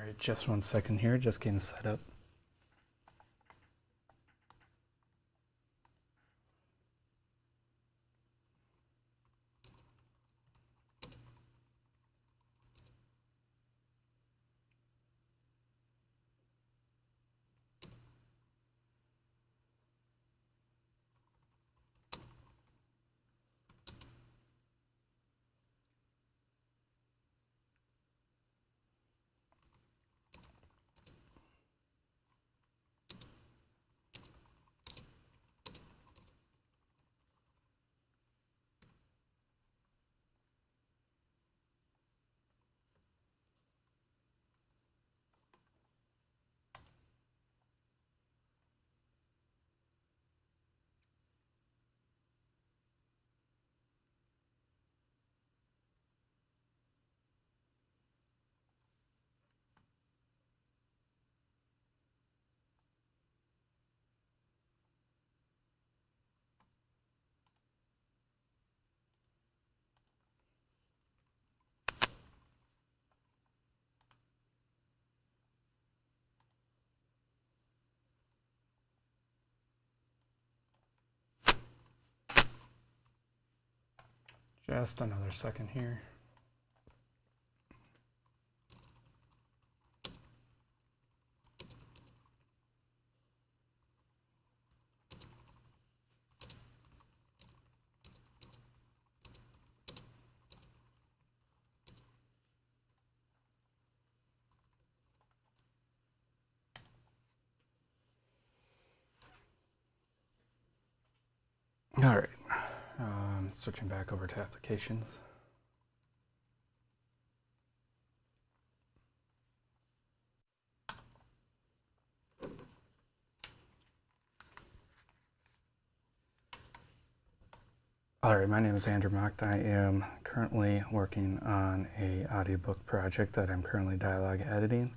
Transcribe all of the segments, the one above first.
Alright, just 1 second here, just getting set up. Just another second here. All right, switching back over to applications. All right, my name is Andrew Mocht. I am currently working on a audiobook project that I'm currently dialogue editing.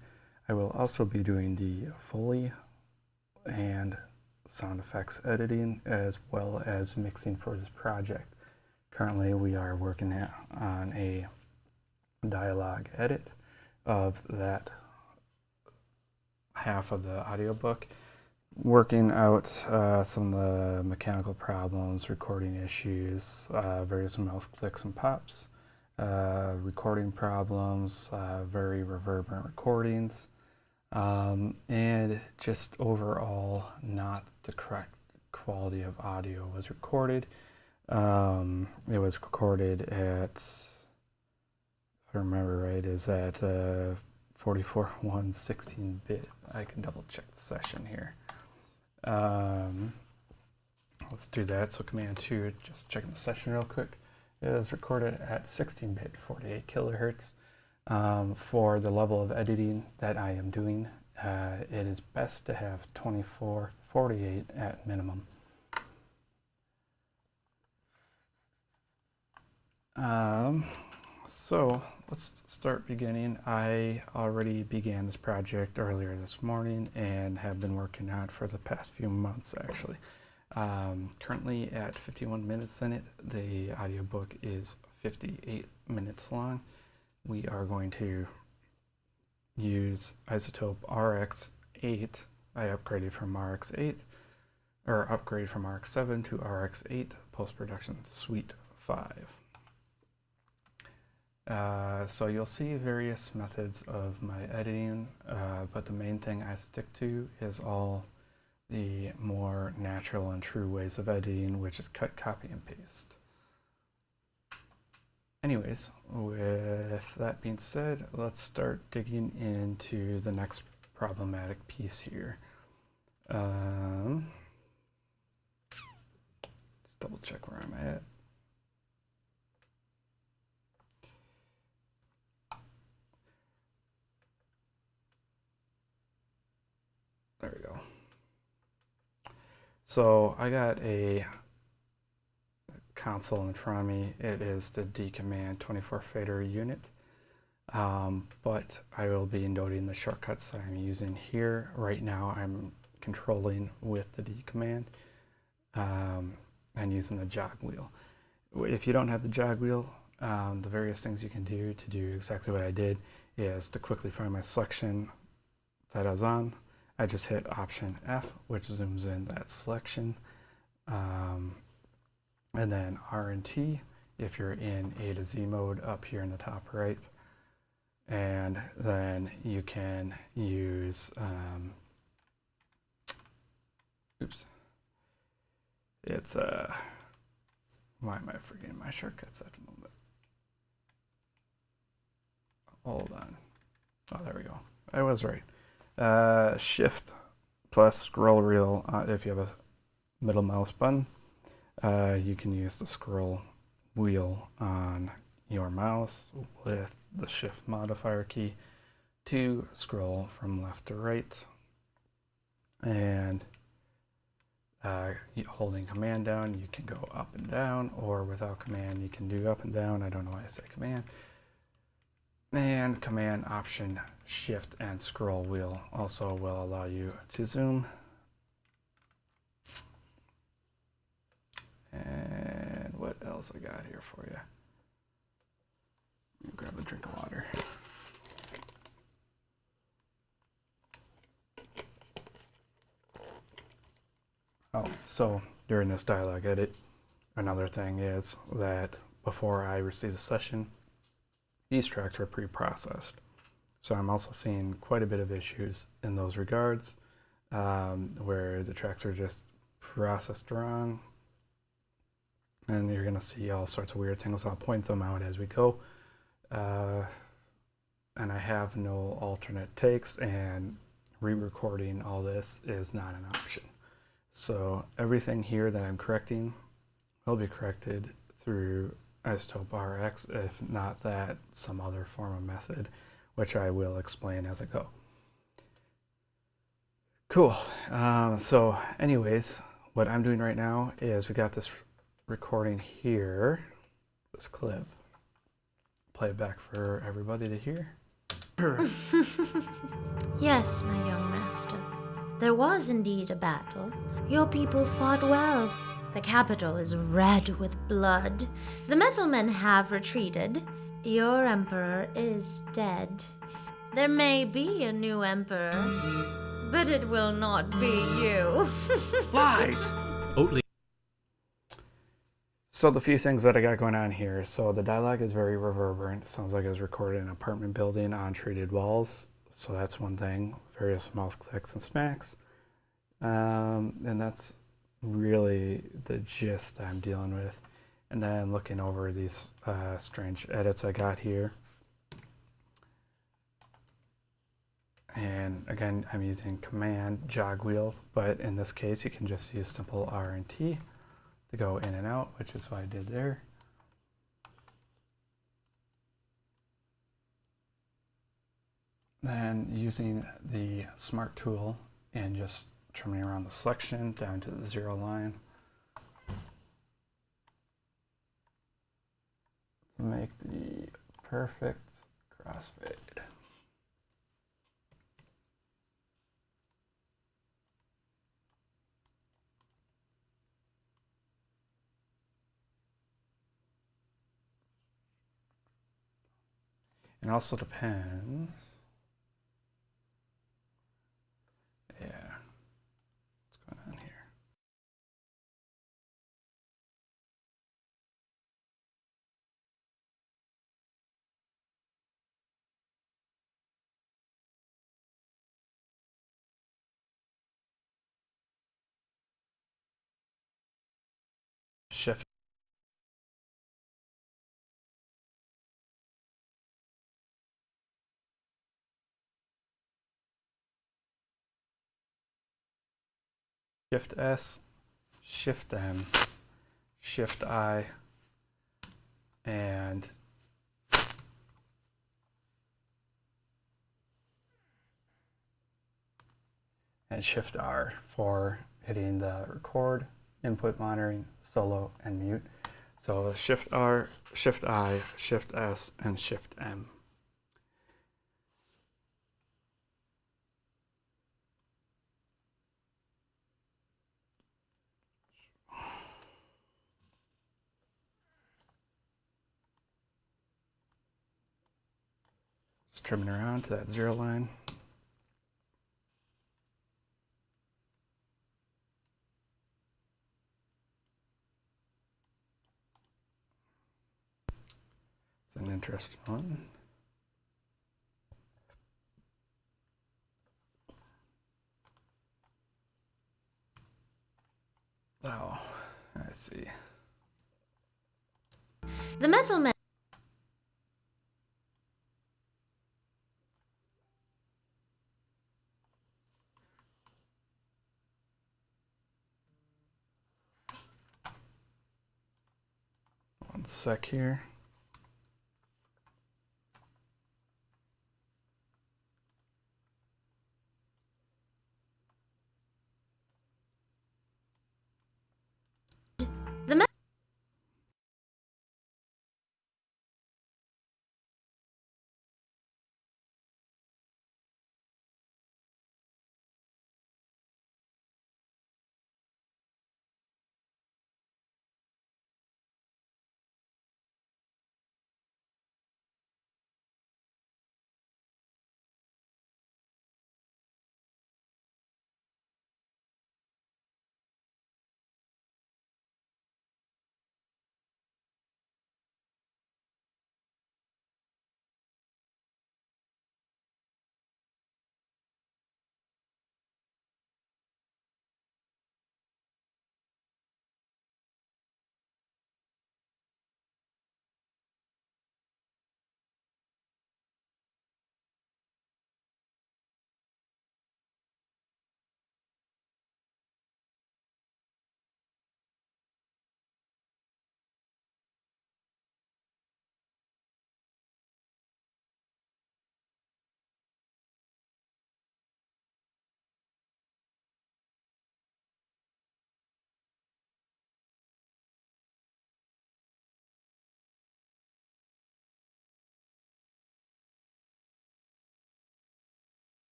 I will also be doing the Foley and sound effects editing as well as mixing for this project. Currently we are working on a dialogue edit of that half of the audiobook, working out some of the mechanical problems, recording issues, various mouse clicks and pops, recording problems, very reverberant recordings, and just overall not the correct quality of audio was recorded. It was recorded at, if I remember right, is at 44.1 16-bit. I can double check the session here. Let's do that. So Command 2, just checking the session real quick. It is recorded at 16-bit, 48 kilohertz. For the level of editing that I am doing, it is best to have 24/48 at minimum. So let's start beginning. I already began this project earlier this morning and have been working on it for the past few months actually. Currently at 51 minutes in it. The audiobook is 58 minutes long. We are going to use isotope RX8. I upgraded from RX8, or upgraded from RX7 to RX8 post-production suite 5. So you'll see various methods of my editing, but the main thing I stick to is all the more natural and true ways of editing, which is cut, copy, and paste. Anyways, with that being said, let's start digging into the next problematic piece here. Let's double check where I'm at. There we go. So I got a console in front of me. It is the D command 24 fader unit, but I will be noting the shortcuts that I'm using here. Right now I'm controlling with the D command and using the jog wheel. If you don't have the jog wheel, the various things you can do to do exactly what I did is to quickly find my selection that I was on. I just hit Option F, which zooms in that selection. And then R and T if you're in A to Z mode up here in the top right. And then you can use, it's, why am I forgetting my shortcuts at the moment? Hold on. Oh, there we go. I was right. Shift plus scroll wheel if you have a middle mouse button. You can use the scroll wheel on your mouse with the shift modifier key to scroll from left to right. And holding command down, you can go up and down, or without command, you can do up and down. I don't know why I say command. And command, option, shift, and scroll wheel also will allow you to zoom. And what else I got here for you? Grab a drink of water. Oh, so during this dialogue edit, another thing is that before I receive the session, these tracks are pre-processed. So I'm also seeing quite a bit of issues in those regards, where the tracks are just processed wrong. And you're going to see all sorts of weird things. I'll point them out as we go. And I have no alternate takes, and re-recording all this is not an option. So everything here that I'm correcting will be corrected through Isotope RX, if not that, some other form of method, which I will explain as I go. Cool. So anyways, what I'm doing right now is we got this recording here, this clip. Play it back for everybody to hear. Yes, my young master. There was indeed a battle. Your people fought well. The capital is red with blood. The metal men have retreated. Your emperor is dead. There may be a new emperor, but it will not be you. Lies! Oatly. So the few things that I got going on here. So the dialogue is very reverberant. It sounds like it was recorded in an apartment building on treated walls. So that's one thing. Various mouth clicks and smacks. And that's really the gist I'm dealing with. And then looking over these strange edits I got here. And again, I'm using command jog wheel, but in this case, you can just use simple R and T to go in and out, which is what I did there. Then using the smart tool and just trimming around the selection down to the 0 line to make the perfect crossfade. It also depends. Yeah. What's going on here? Shift. Shift S, Shift M, Shift I, and Shift R for hitting the record, input monitoring, solo, and mute. So Shift R, Shift I, Shift S, and Shift M. Just trimming around to that 0 line. It's an interesting one. Oh, I see. The metal men. One sec here. The me-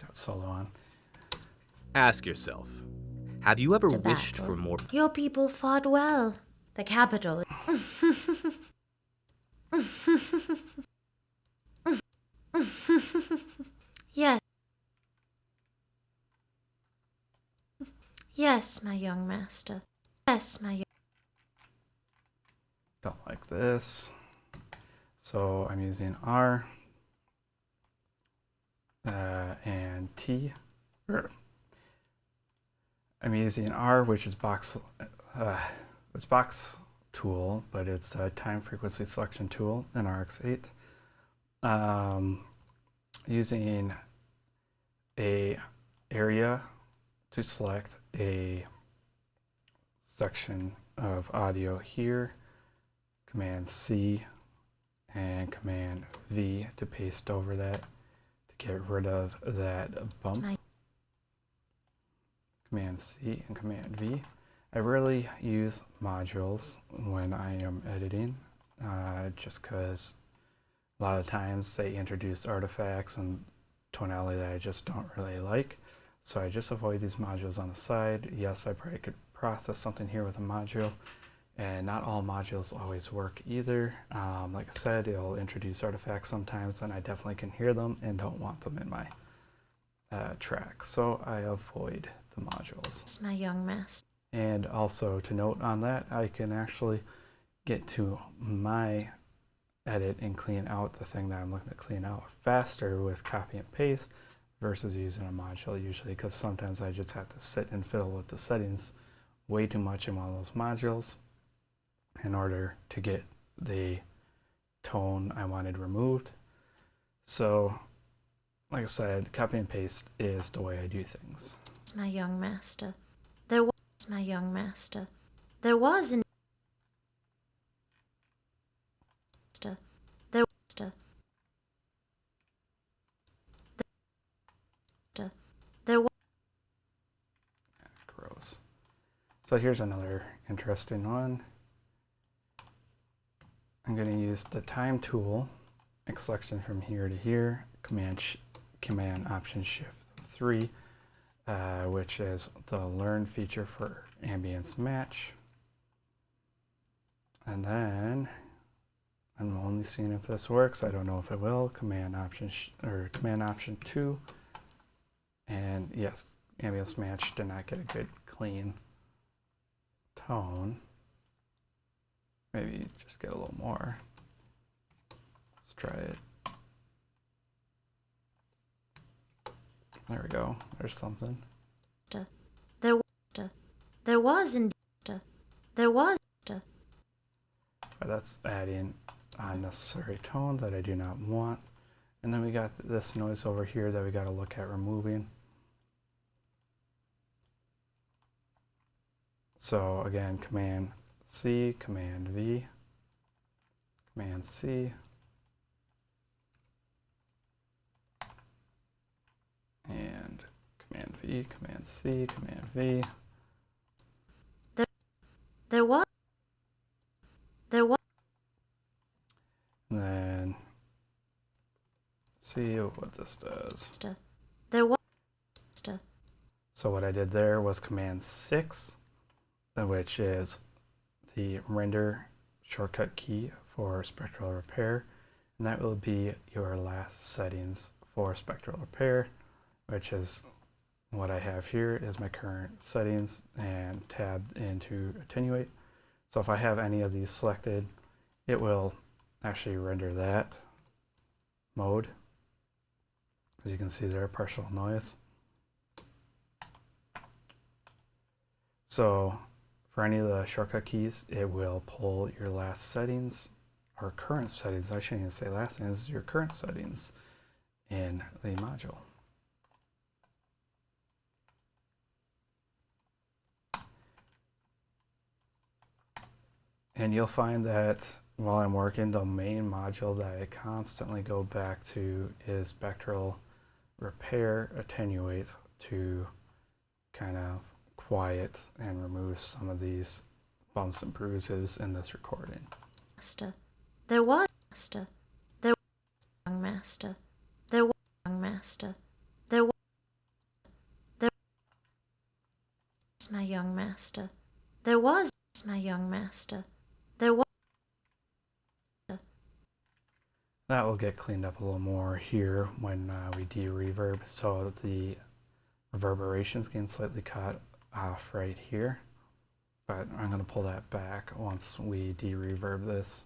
Got solo on. Ask yourself, have you ever to wished battle. for more? Your people fought well. The capital. Yes. Yes, my young master. Yes, my young. Don't like this. So I'm using R and T. I'm using R, which is it's box tool, but it's a time frequency selection tool in RX8. Using a area to select a section of audio here, Command C and Command V to paste over that to get rid of that bump. Command C and Command V. I rarely use modules when I am editing, just because a lot of times they introduce artifacts and tonality that I just don't really like. So I just avoid these modules on the side. Yes, I probably could process something here with a module, and not all modules always work either. Like I said, it'll introduce artifacts sometimes, and I definitely can hear them and don't want them in my track. So I avoid the modules. It's my young master. And also to note on that, I can actually get to my edit and clean out the thing that I'm looking to clean out faster with copy and paste versus using a module usually, because sometimes I just have to sit and fiddle with the settings way too much in one of those modules in order to get the tone I wanted removed. So like I said, copy and paste is the way I do things. It's my young master. There was my young master. There was in there was there was. Gross. So here's another interesting one. I'm going to use the time tool, selection from here to here, Command Option Shift 3, which is the learn feature for ambience match. And then I'm only seeing if this works. I don't know if it will. Command Option 2, and yes, ambience match did not get a good clean tone. Maybe just get a little more. Let's try it. There we go. There's something. There was indeed. There was. But that's adding unnecessary tone that I do not want. And then we got this noise over here that we got to look at removing. So again, Command C, Command V, Command C, and Command V, Command C, Command V. There was. And then see what this does. There was. So what I did there was Command 6, which is the render shortcut key for spectral repair, and that will be your last settings for spectral repair, which is what I have here is my current settings and tabbed into attenuate. So if I have any of these selected, it will actually render that mode. As you can see there, partial noise. So for any of the shortcut keys, it will pull your last settings, or current settings, I shouldn't even say last settings, your current settings in the module. And you'll find that while I'm working, the main module that I constantly go back to is spectral repair attenuate to kind of quiet and remove some of these bumps and bruises in this recording. There was master. There was young master. There was young master. There was. There was my young master. There was my young master. There was. That will get cleaned up a little more here when we de-reverb, so the reverberations getting slightly cut off right here, but I'm going to pull that back once we de-reverb this.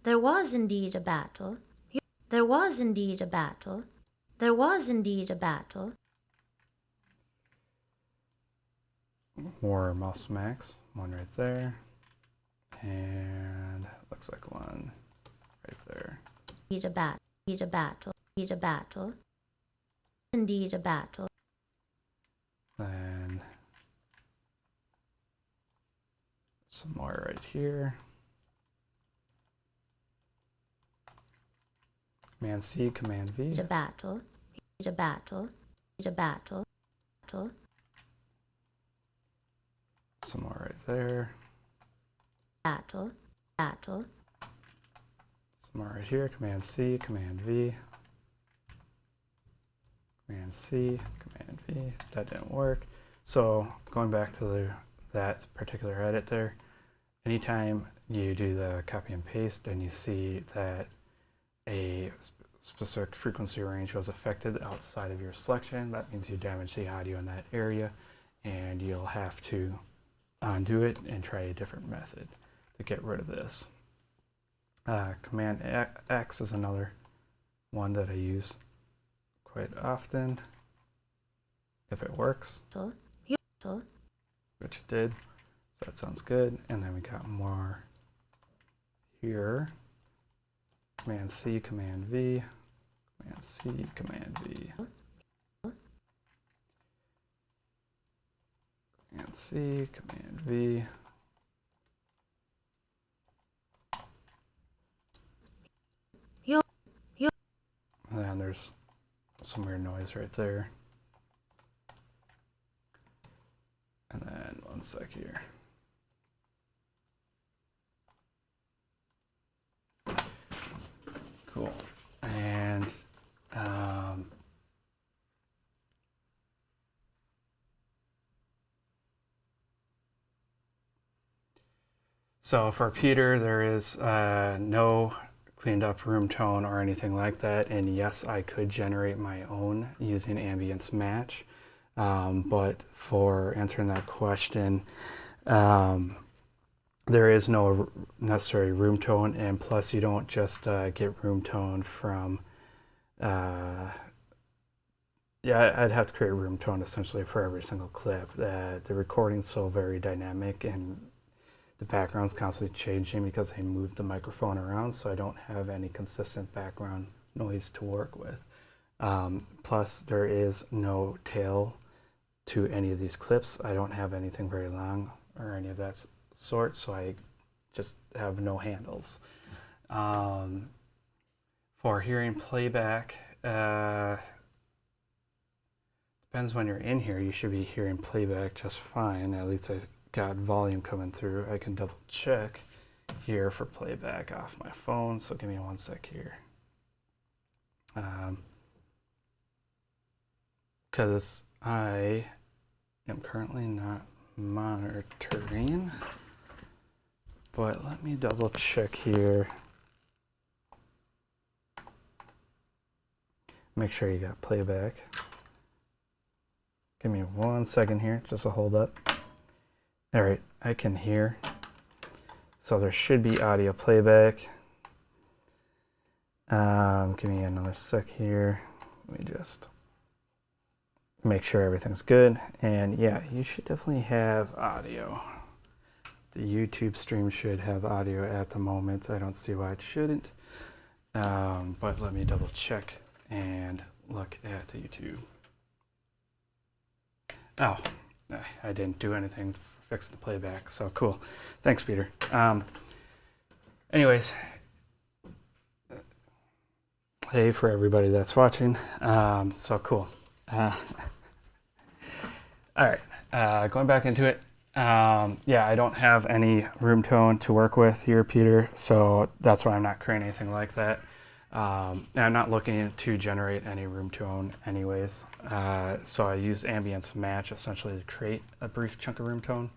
There was indeed a battle. There was indeed a battle. There was indeed a battle. More mouse smacks, one right there, and looks like one right there. Indeed a battle. Indeed a battle. Indeed a battle. Indeed a battle. Then some more right here. Command C, Command V. Indeed a battle. Indeed a battle. Indeed a battle. Battle. Some more right there. Battle. Battle. Some more right here. Command C, Command V. Command C, Command V. That didn't work. So going back to that particular edit there, anytime you do the copy and paste and you see that a specific frequency range was affected outside of your selection, that means you damaged the audio in that area, and you'll have to undo it and try a different method to get rid of this. Command X is another one that I use quite often, if it works, which it did, so that sounds good. And then we got more here. Command C, Command V, Command C, Command V. Command C, Command V. And then there's some weird noise right there. And then one sec here. Cool. And so for Peter, there is no cleaned up room tone or anything like that. And yes, I could generate my own using ambience match. But for answering that question, there is no necessary room tone, and plus you don't just get room tone from, yeah, I'd have to create room tone essentially for every single clip. The recording's so very dynamic, and the background's constantly changing because I moved the microphone around, so I don't have any consistent background noise to work with. Plus, there is no tail to any of these clips. I don't have anything very long or any of that sort, so I just have no handles. For hearing playback, depends when you're in here. You should be hearing playback just fine. At least I got volume coming through. I can double check here for playback off my phone, so give me one sec here. Because I am currently not monitoring, but let me double check here. Make sure you got playback. Give me 1 second here, just a hold up. All right, I can hear. So there should be audio playback. Give me another sec here. Let me just make sure everything's good. And yeah, you should definitely have audio. The YouTube stream should have audio at the moment. I don't see why it shouldn't. But let me double check and look at the YouTube. Oh, I didn't do anything to fix the playback, so cool. Thanks, Peter. Anyways, hey for everybody that's watching. So cool. All right, going back into it. Yeah, I don't have any room tone to work with here, Peter, so that's why I'm not creating anything like that. And I'm not looking to generate any room tone anyways. So I use ambience match essentially to create a brief chunk of room tone,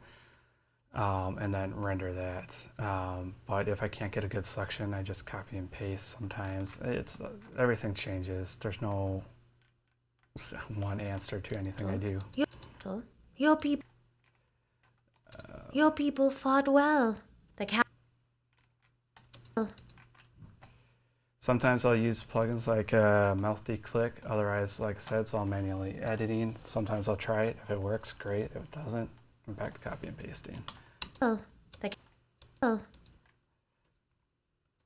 and then render that. But if I can't get a good selection, I just copy and paste sometimes. Everything changes. There's no one answer to anything I do. Your people. Your people fought well. The Sometimes I'll use plugins like mouth declick. Otherwise, like I said, it's all manually editing. Sometimes I'll try it. If it works, great. If it doesn't, I'm back to copy and pasting.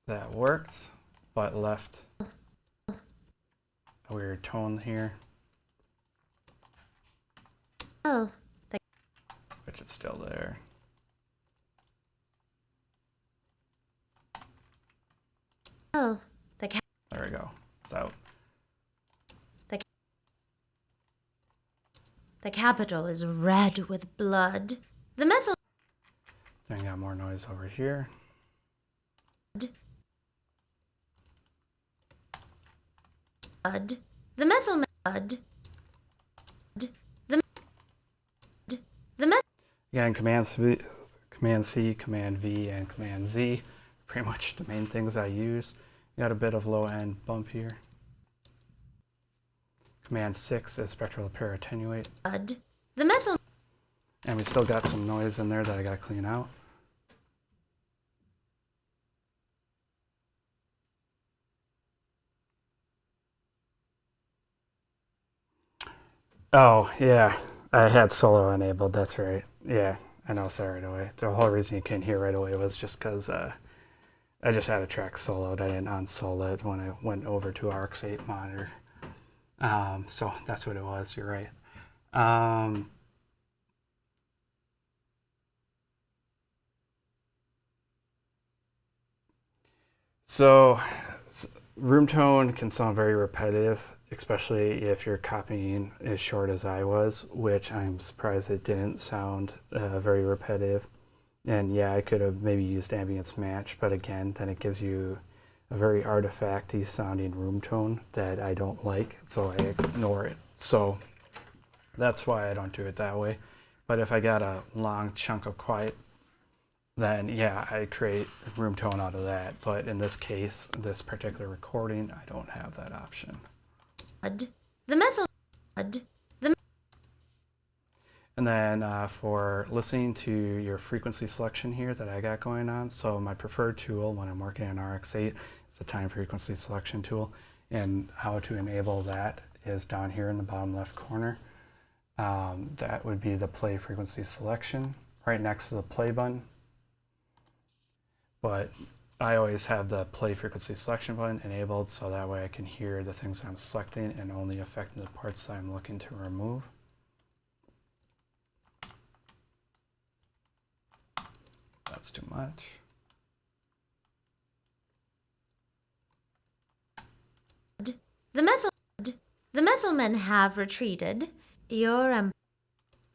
That worked, but left a weird tone here, which it's still there. There we go. It's out. The capital is red with blood. The metal Then got more noise over here. blood. The metal blood. The metal Again, Command C, Command V, and Command Z. Pretty much the main things I use. Got a bit of low end bump here. Command 6 is spectral repair attenuate. The metal And we still got some noise in there that I gotta clean out. Oh, yeah. I had solo enabled, that's right. Yeah, I know, sorry right away. The whole reason you couldn't hear right away was just because I just had a track soloed. I didn't unsolo it when I went over to RX 8 monitor. So that's what it was, you're right. So room tone can sound very repetitive, especially if you're copying as short as I was, which I'm surprised it didn't sound very repetitive. And yeah, I could have maybe used ambience match, but again, then it gives you a very artifacty sounding room tone that I don't like, so I ignore it. So that's why I don't do it that way. But if I got a long chunk of quiet, then yeah, I create room tone out of that. But in this case, this particular recording, I don't have that option. the metal And then for listening to your frequency selection here that I got going on, so my preferred tool when I'm working on RX8 is the time frequency selection tool. And how to enable that is down here in the bottom left corner. That would be the play frequency selection right next to the play button. But I always have the play frequency selection button enabled so that way I can hear the things I'm selecting and only affecting the parts that I'm looking to remove. That's too much. The metal men have retreated. The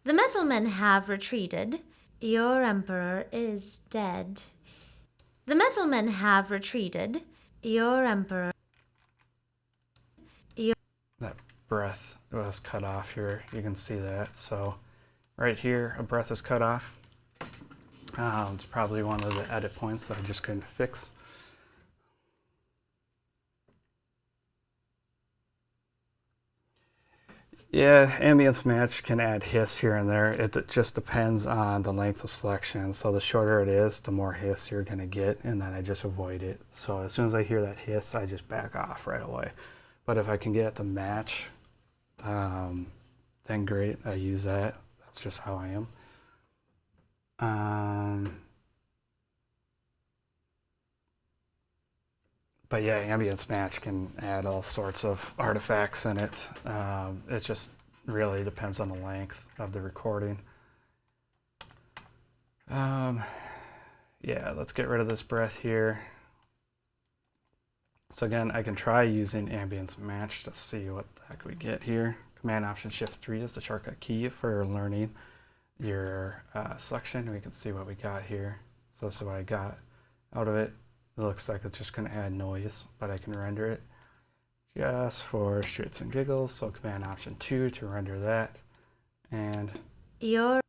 metal men have retreated. Your emperor is dead. The metal men have retreated. Your emperor. That breath was cut off here. You can see that. So right here, a breath is cut off. It's probably one of the edit points that I just couldn't fix. Yeah, ambience match can add hiss here and there. It just depends on the length of selection. So the shorter it is, the more hiss you're going to get, and then I just avoid it. So as soon as I hear that hiss, I just back off right away. But if I can get it to match, then great, I use that. That's just how I am. But yeah, ambience match can add all sorts of artifacts in it. It just really depends on the length of the recording. Yeah, let's get rid of this breath here. So again, I can try using ambience match to see what the heck we get here. Command Option Shift 3 is the shortcut key for learning your selection. We can see what we got here. So this is what I got out of it. It looks like it's just going to add noise, but I can render it just for shits and giggles. So Command Option 2 to render that. And Your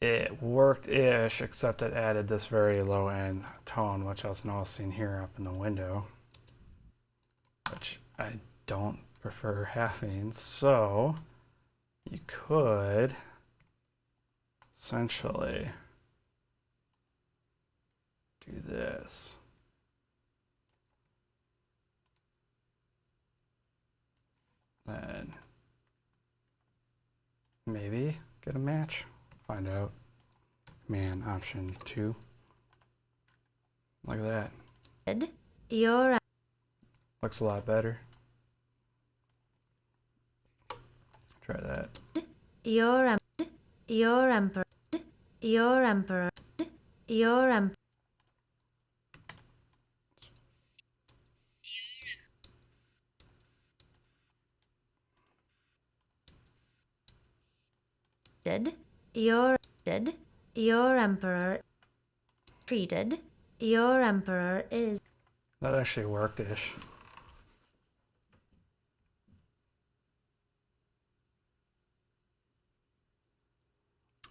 it worked-ish, except it added this very low-end tone, which I was noticing here up in the window, which I don't prefer having. So you could essentially do this. Then maybe get a match. Find out. Man, option 2. Look at that. Your Looks a lot better. Try that. your emperor, your emperor, your emperor, your emperor. Your emperor treated. Your emperor is That actually worked-ish.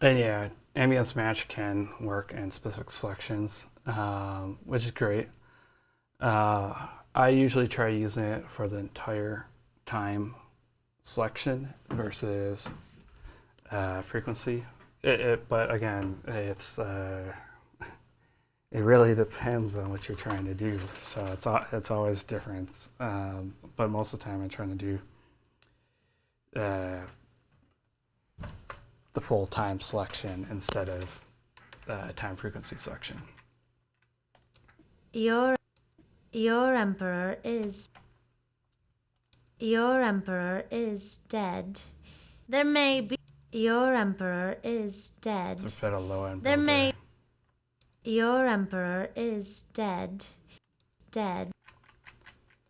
And yeah, ambience match can work in specific selections, which is great. I usually try using it for the entire time selection versus frequency. But again, it really depends on what you're trying to do. So it's always different. But most of the time, I'm trying to do the full time selection instead of time frequency selection. your emperor is dead. There may be your emperor is dead. It's a bit of low end. There may your emperor is dead. Dead.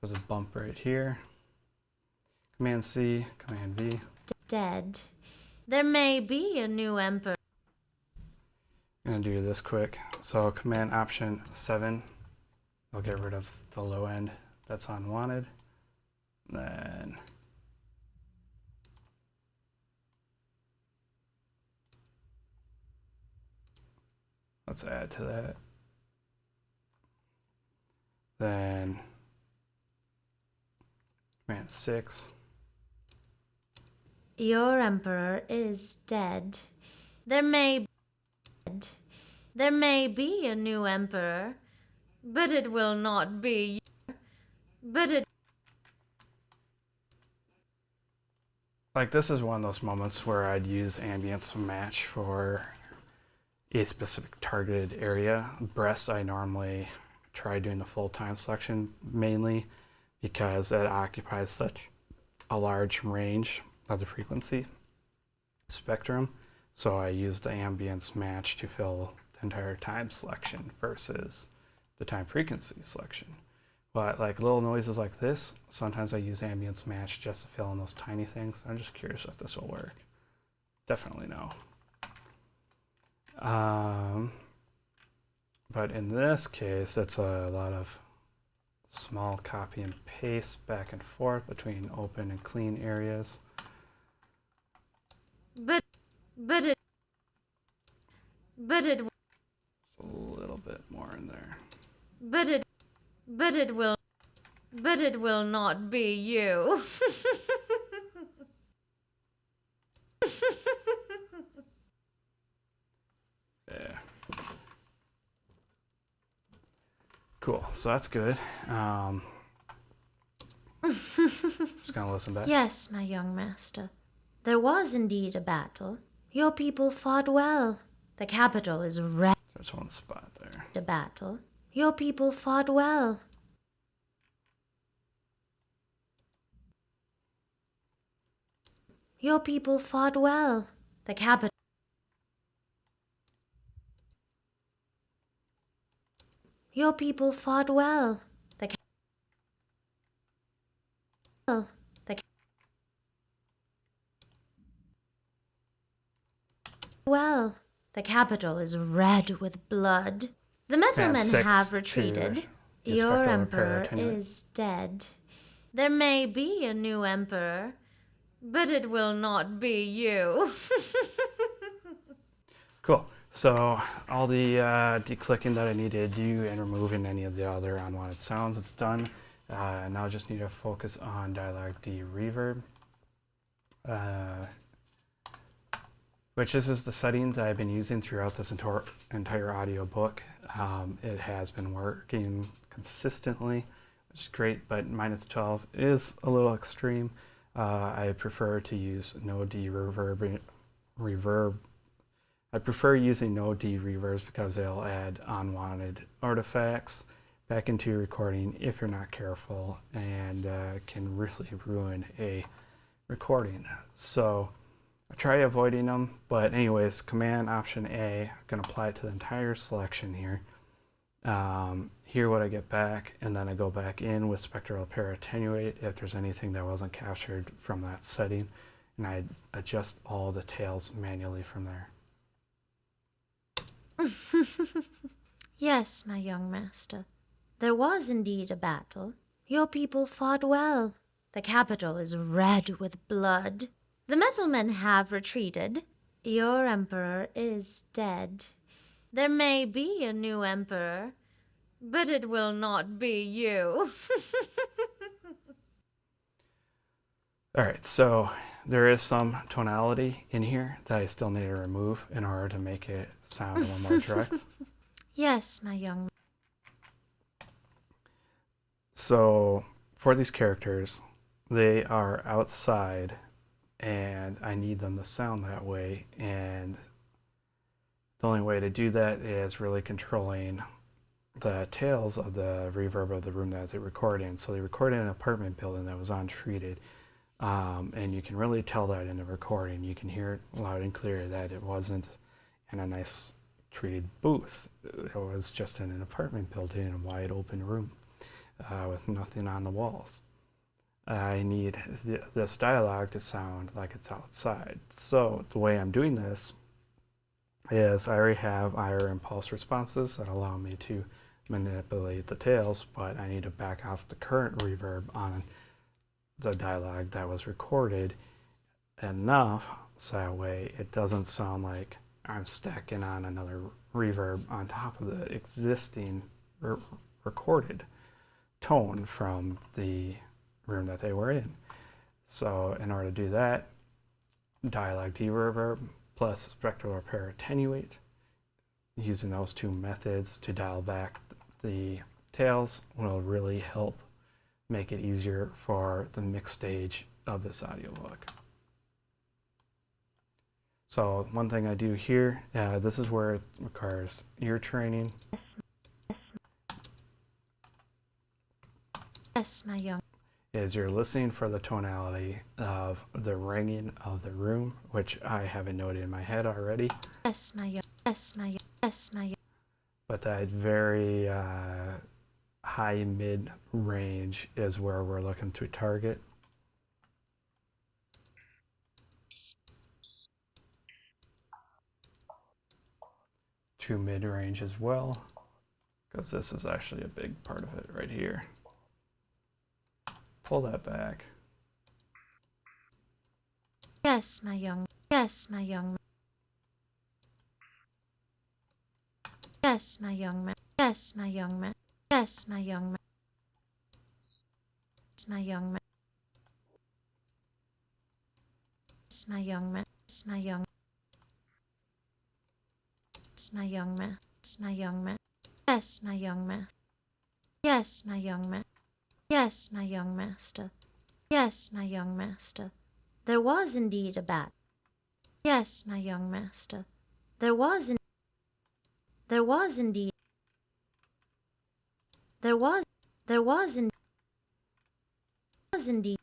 There's a bump right here. Command C, Command V. Dead. There may be a new emperor. I'm gonna do this quick. So Command Option 7. I'll get rid of the low end that's unwanted. Then let's add to that. Then Command 6. Your emperor is dead. There may be a new emperor, but it will not be. Like, this is one of those moments where I'd use ambience match for a specific targeted area. Breast, I normally try doing the full time selection mainly because it occupies such a large range of the frequency spectrum. So I use the ambience match to fill the entire time selection versus the time frequency selection. But like little noises like this, sometimes I use ambience match just to fill in those tiny things. I'm just curious if this will work. Definitely no. But in this case, it's a lot of small copy and paste back and forth between open and clean areas. But it Just a little bit more in there. but it will not be you. Yeah. Cool. So that's good. Just gonna listen back. Yes, my young master. There was indeed a battle. Your people fought well. The capital is red. There's one spot there. A battle. Your people fought well. Your people fought well. The capital. Your people fought well. The well. The capital is red with blood. The metalmen 6 have to retreated. the Your spectral emperor repair attenuate. is dead. There may be a new emperor, but it will not be you. Cool. So all the declicking that I need to do and removing any of the other unwanted sounds, it's done. Now I just need to focus on dialogue D reverb, which this is the setting that I've been using throughout this entire audiobook. It has been working consistently, which is great, but minus 12 is a little extreme. I prefer to use no D reverb. I prefer using no D reverbs because they'll add unwanted artifacts back into your recording if you're not careful, and can really ruin a recording. So I try avoiding them, but anyways, Command Option A, I'm going to apply it to the entire selection here. Hear what I get back, and then I go back in with Spectral Repair Attenuate if there's anything that wasn't captured from that setting, and I adjust all the tails manually from there. Yes, my young master. There was indeed a battle. Your people fought well. The capital is red with blood. The metal men have retreated. Your emperor is dead. There may be a new emperor, but it will not be you. Alright, so there is some tonality in here that I still need to remove in order to make it sound a little more direct. Yes, my young. So for these characters, they are outside and I need them to sound that way, and the only way to do that is really controlling the tails of the reverb of the room that they record in. So they record in an apartment building that was untreated, and you can really tell that in the recording. You can hear it loud and clear that it wasn't in a nice treated booth. It was just in an apartment building in a wide open room with nothing on the walls. I need this dialogue to sound like it's outside. So the way I'm doing this is I already have IR impulse responses that allow me to manipulate the tails, but I need to back off the current reverb on the dialogue that was recorded enough so that way it doesn't sound like I'm stacking on another reverb on top of the existing recorded tone from the room that they were in. So in order to do that, dialogue dereverb plus spectral repair attenuate, using those two methods to dial back the tails will really help make it easier for the mix stage of this audiobook. So one thing I do here, this is where it requires ear training. Yes, my young. Is you're listening for the tonality of the ringing of the room, which I haven't noted in my head already. Yes, my young. Yes, my young. Yes, my young. But that very high mid range is where we're looking to target. To mid range as well, because this is actually a big part of it right here. Pull that back. Yes, my young. Yes, my young. Yes, my young man. Yes, my young man. Yes, my young man. Yes, my young man. Yes, my young man. Yes, my young. Yes, my young man. Yes, my young man. Yes, my young man. Yes, my young man. Yes, my young master. Yes, my young master. There was indeed a battle. Yes, my young master. There was indeed. There was indeed. There was indeed.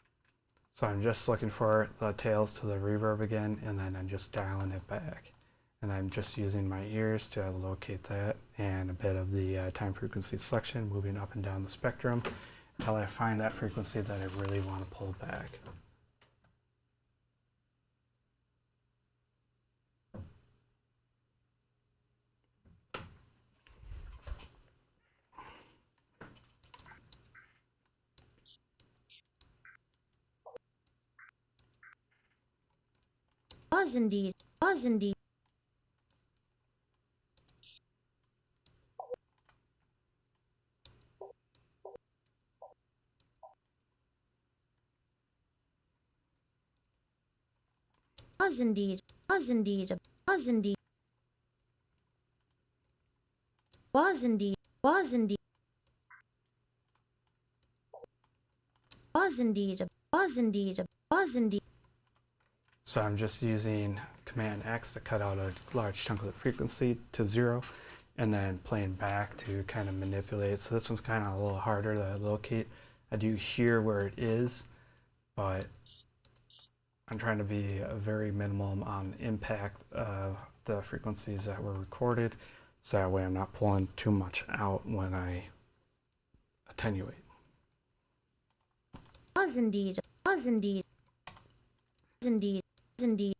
So I'm just looking for the tails to the reverb again, and then I'm just dialing it back. And I'm just using my ears to locate that, and a bit of the time frequency selection, moving up and down the spectrum until I find that frequency that I really want to pull back. Was indeed. Was indeed. was indeed, was indeed, was indeed, was indeed, was indeed, was indeed, was indeed, was indeed. So I'm just using Command X to cut out a large chunk of the frequency to 0, and then playing back to kind of manipulate. So this one's kind of a little harder to locate. I do hear where it is, but I'm trying to be very minimal on impact of the frequencies that were recorded, so that way I'm not pulling too much out when I attenuate. Was indeed, was indeed, was indeed, was indeed.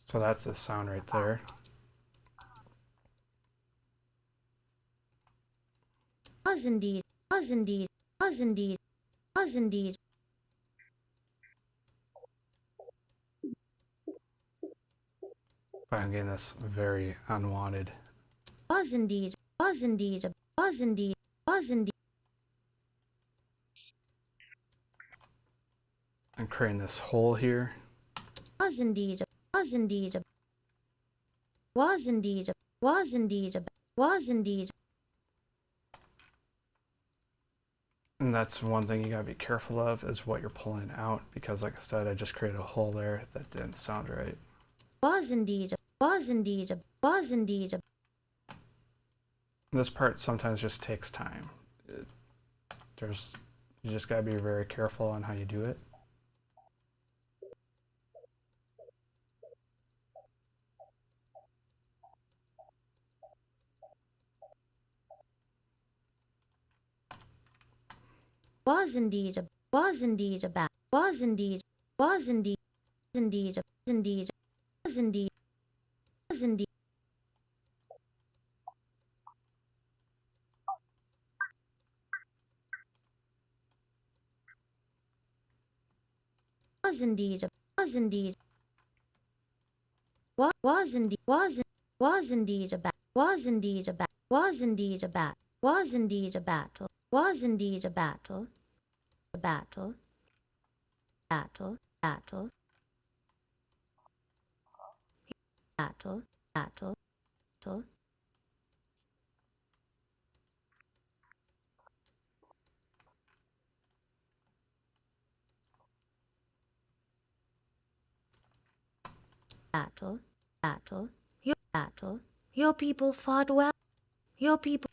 So that's the sound right there. Was indeed, was indeed, was indeed, was indeed. But I'm getting this very unwanted. Was indeed, was indeed, was indeed, was indeed. I'm creating this hole here. Was indeed, was indeed, was indeed, was indeed, was indeed. And that's one thing you gotta be careful of, is what you're pulling out, because like I said, I just created a hole there that didn't sound right. Was indeed, was indeed, was indeed. This part sometimes just takes time. You just gotta be very careful on how you do it. Was indeed, was indeed, was indeed, was indeed, indeed, indeed, was indeed, was indeed. Was indeed, was indeed, was indeed, was indeed a bat, was indeed a bat, was indeed a bat, was indeed a battle, was indeed a battle, a battle, battle, battle, battle, battle, battle. Battle, battle, your battle, your people fought well, your people,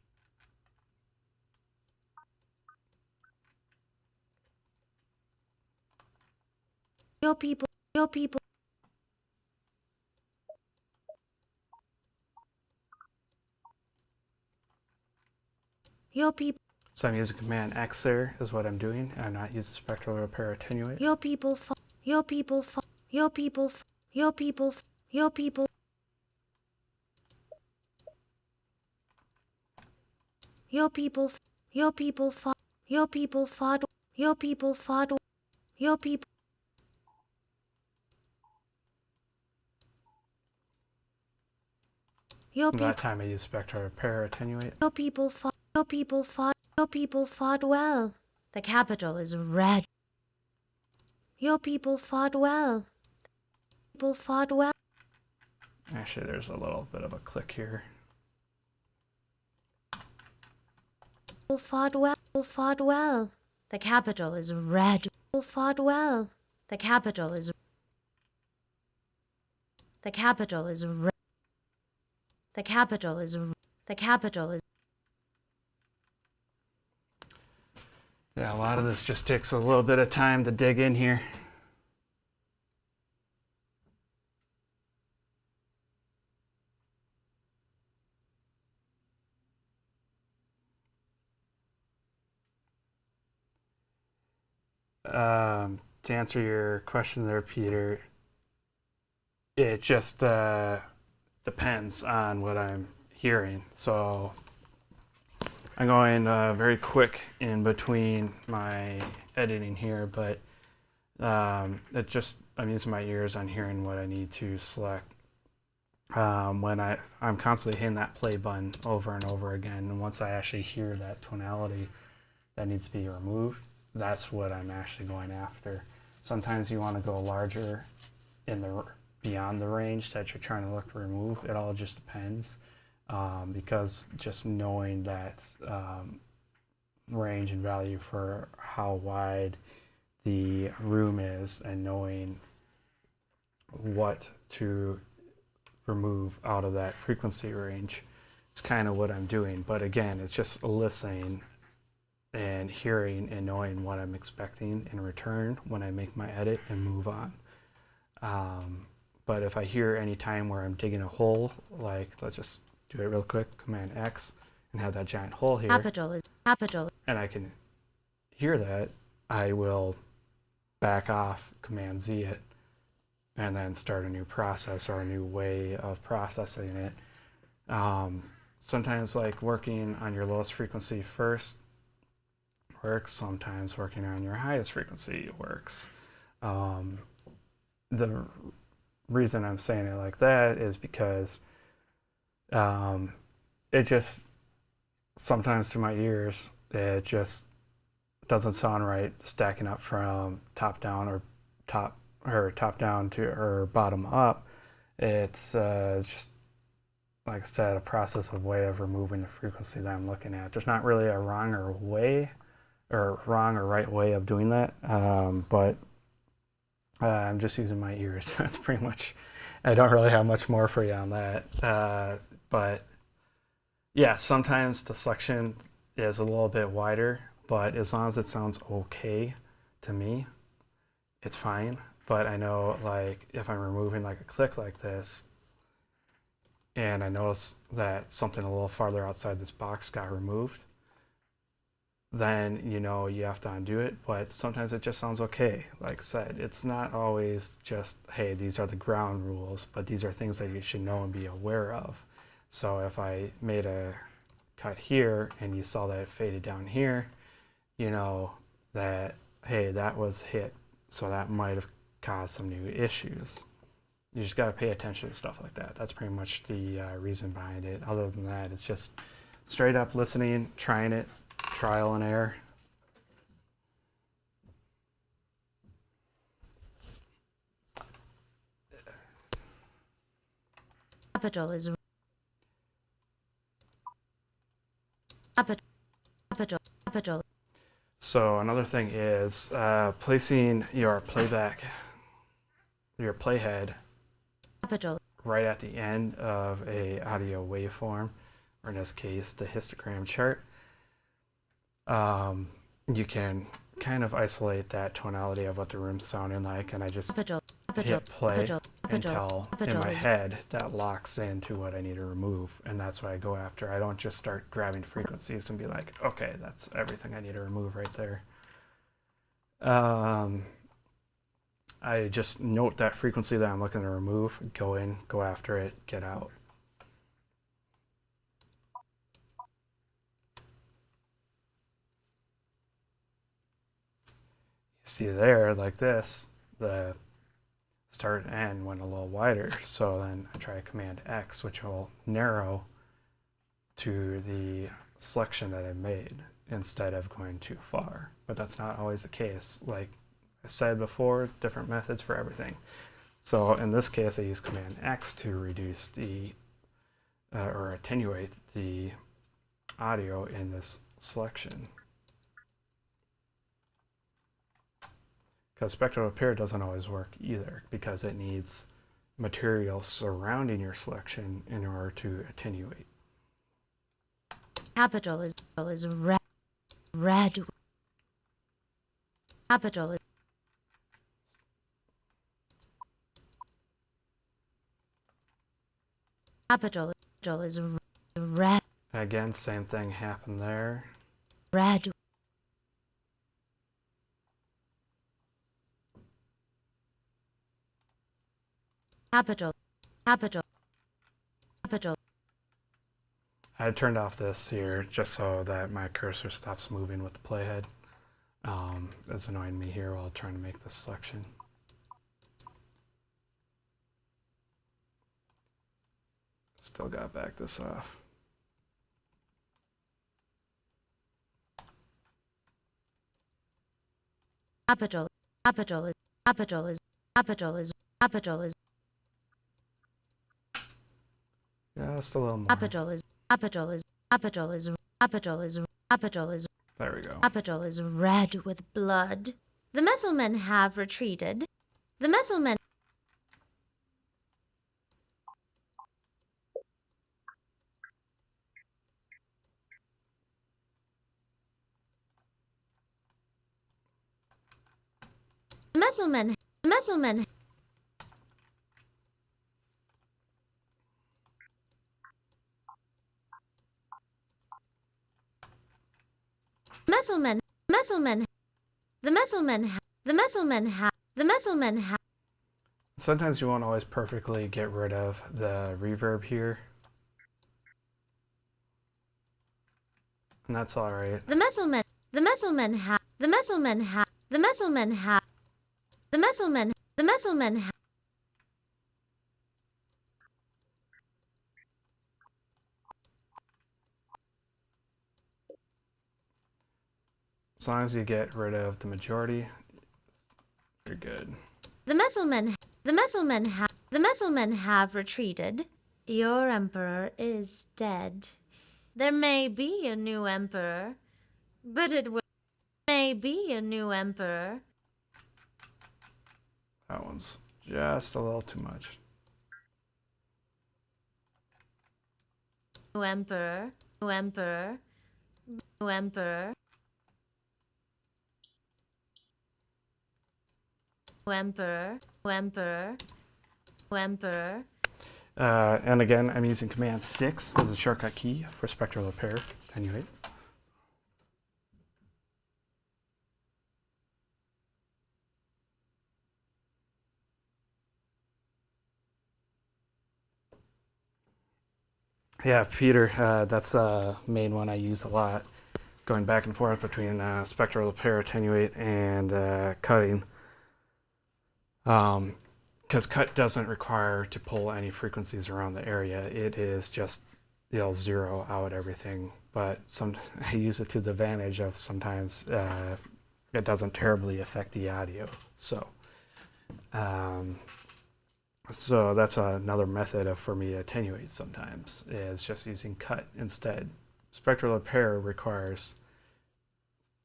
your people, your people, your people, So I'm using Command X there is what I'm doing. I'm not using spectral repair attenuate. your people fought, your people fought, your people, your people, your people, your people, your people fought, your people fought, your people fought, your people, your people, That time I used spectral repair attenuate. your people fought, your people fought, your people fought well. The capital is red. Your people fought well. People fought well. Actually, there's a little bit of a click here. People fought well. People fought well. The capital is red. People fought well. The capital is. The capital is red. The capital is. The capital is. Yeah, a lot of this just takes a little bit of time to dig in here. To answer your question there, Peter, it just depends on what I'm hearing. So I'm going very quick in between my editing here, but I'm using my ears on hearing what I need to select. When I'm constantly hitting that play button over and over again, and once I actually hear that tonality that needs to be removed, that's what I'm actually going after. Sometimes you want to go larger in the beyond the range that you're trying to look to remove. It all just depends, because just knowing that range and value for how wide the room is and knowing what to remove out of that frequency range is kind of what I'm doing. But again, it's just listening and hearing and knowing what I'm expecting in return when I make my edit and move on. But if I hear any time where I'm digging a hole, like let's just do it real quick, Command X, and have that giant hole here, Capital is capital. and I can hear that, I will back off, Command Z it, and then start a new process or a new way of processing it. Sometimes like working on your lowest frequency first works, sometimes working on your highest frequency works. The reason I'm saying it like that is because it just sometimes to my ears it just doesn't sound right stacking up from top down or top down to or bottom up. It's just like I said, a process of way of removing the frequency that I'm looking at. There's not really a wrong or right way of doing that, but I'm just using my ears. That's pretty much. I don't really have much more for you on that, but yeah, sometimes the selection is a little bit wider, but as long as it sounds okay to me, it's fine. But I know like if I'm removing like a click like this, and I notice that something a little farther outside this box got removed, then you know you have to undo it. But sometimes it just sounds okay. Like I said, it's not always just, hey, these are the ground rules, but these are things that you should know and be aware of. So if I made a cut here and you saw that it faded down here, you know that, hey, that was hit, so that might have caused some new issues. You just got to pay attention to stuff like that. That's pretty much the reason behind it. Other than that, it's just straight up listening, trying it, trial and error. Capital is capital. So another thing is placing your playback, your playhead, Capital. right at the end of a audio waveform, or in this case, the histogram chart. You can kind of isolate that tonality of what the room's sounding like, and I just hit play until in my head that locks into what I need to remove, and that's what I go after. I don't just start grabbing frequencies and be like, okay, that's everything I need to remove right there. I just note that frequency that I'm looking to remove, go in, go after it, get out. See there, like this, the start and end went a little wider. So then I try Command X, which will narrow to the selection that I made instead of going too far. But that's not always the case. Like I said before, different methods for everything. So in this case, I use Command X to reduce the or attenuate the audio in this selection. Because spectral repair doesn't always work either, because it needs material surrounding your selection in order to attenuate. Capital is red. Capital is red. Again, same thing happened there. Red. Capital. I turned off this here just so that my cursor stops moving with the playhead. It's annoying me here while trying to make this selection. Still gotta back this off. capital, capital is, capital is, capital is, capital is, Just a little more. capital is, capital is, capital is, capital is, capital is, There we go. capital is red with blood. The metal men have retreated. The metal men. The metal men. The metal men. Metal men. Metal men. The metal men. The metal men have. The metal men have. Sometimes you won't always perfectly get rid of the reverb here. And that's alright. The metal men. The metal men have. The metal men have. The metal men have. The metal men. The metal men have. As long as you get rid of the majority, you're good. The metal men. The metal men have. The metal men have retreated. Your emperor is dead. There may be a new emperor, but it will. May be a new emperor. That one's just a little too much. New emperor. New emperor. New emperor. New emperor. New emperor. New emperor. And again, I'm using Command 6 as a shortcut key for spectral repair. Anyway. Yeah, Peter, that's a main one I use a lot. Going back and forth between spectral repair, attenuate, and cutting. Because cut doesn't require to pull any frequencies around the area. It is just, you'll zero out everything. But I use it to the advantage of sometimes it doesn't terribly affect the audio. So that's another method for me to attenuate sometimes, is just using cut instead. Spectral repair requires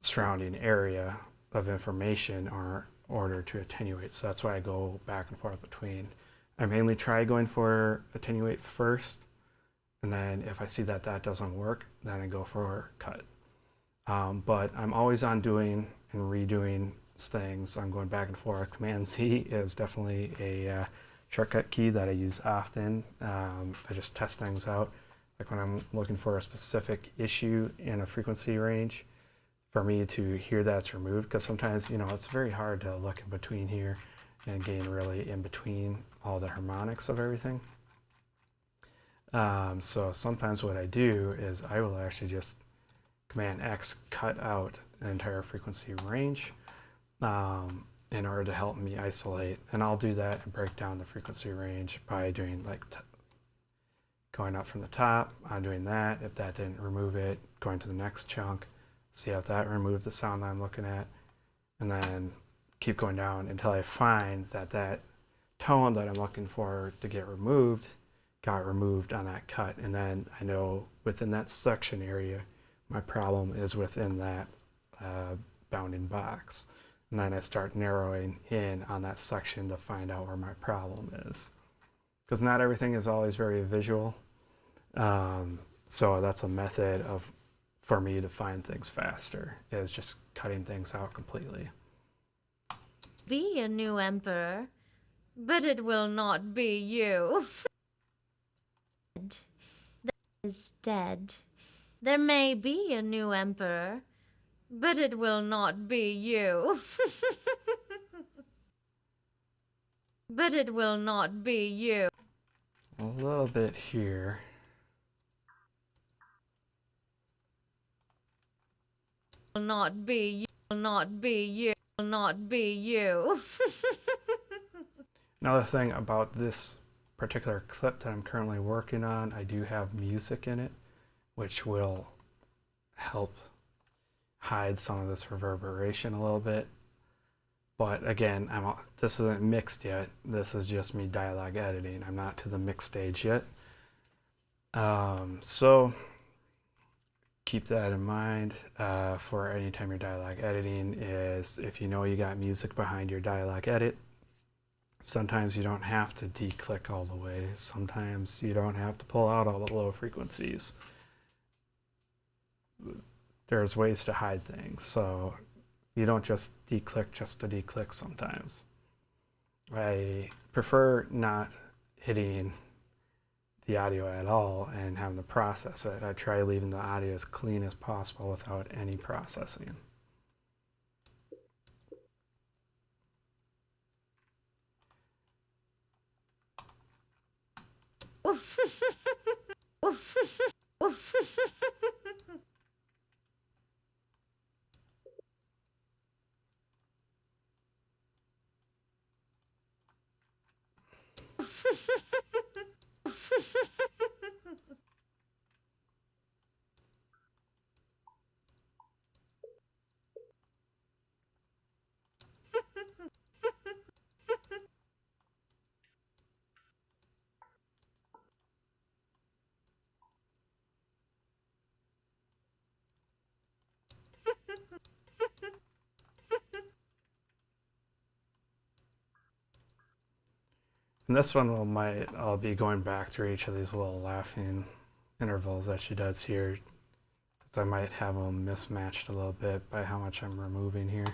surrounding area of information or order to attenuate, so that's why I go back and forth between. I mainly try going for attenuate first, and then if I see that that doesn't work, then I go for cut. But I'm always on doing and redoing things. I'm going back and forth. Command Z is definitely a shortcut key that I use often. I just test things out, like when I'm looking for a specific issue in a frequency range, for me to hear that's removed, because sometimes, you know, it's very hard to look in between here and gain really in between all the harmonics of everything. So sometimes what I do is I will actually just Command X cut out an entire frequency range in order to help me isolate, and I'll do that and break down the frequency range by doing like going up from the top. I'm doing that. If that didn't remove it, going to the next chunk, see if that removed the sound that I'm looking at, and then keep going down until I find that that tone that I'm looking for to get removed got removed on that cut, and then I know within that section area my problem is within that bounding box, and then I start narrowing in on that section to find out where my problem is, because not everything is always very visual. So that's a method for me to find things faster, is just cutting things out completely. Be a new emperor, but it will not be you. That is dead. There may be a new emperor, but it will not be you. But it will not be you. A little bit here. Will not be you. Will not be you. Will not be you. Another thing about this particular clip that I'm currently working on, I do have music in it, which will help hide some of this reverberation a little bit. But again, this isn't mixed yet. This is just me dialogue editing. I'm not to the mix stage yet. So keep that in mind for any time you're dialogue editing. Is if you know you got music behind your dialogue edit, sometimes you don't have to declick all the way. Sometimes you don't have to pull out all the low frequencies. There's ways to hide things, so you don't just declick just to declick sometimes. I prefer not hitting the audio at all and having to process it. I try leaving the audio as clean as possible without any processing. And this one I'll be going back through each of these little laughing intervals that she does here, because I might have them mismatched a little bit by how much I'm removing here.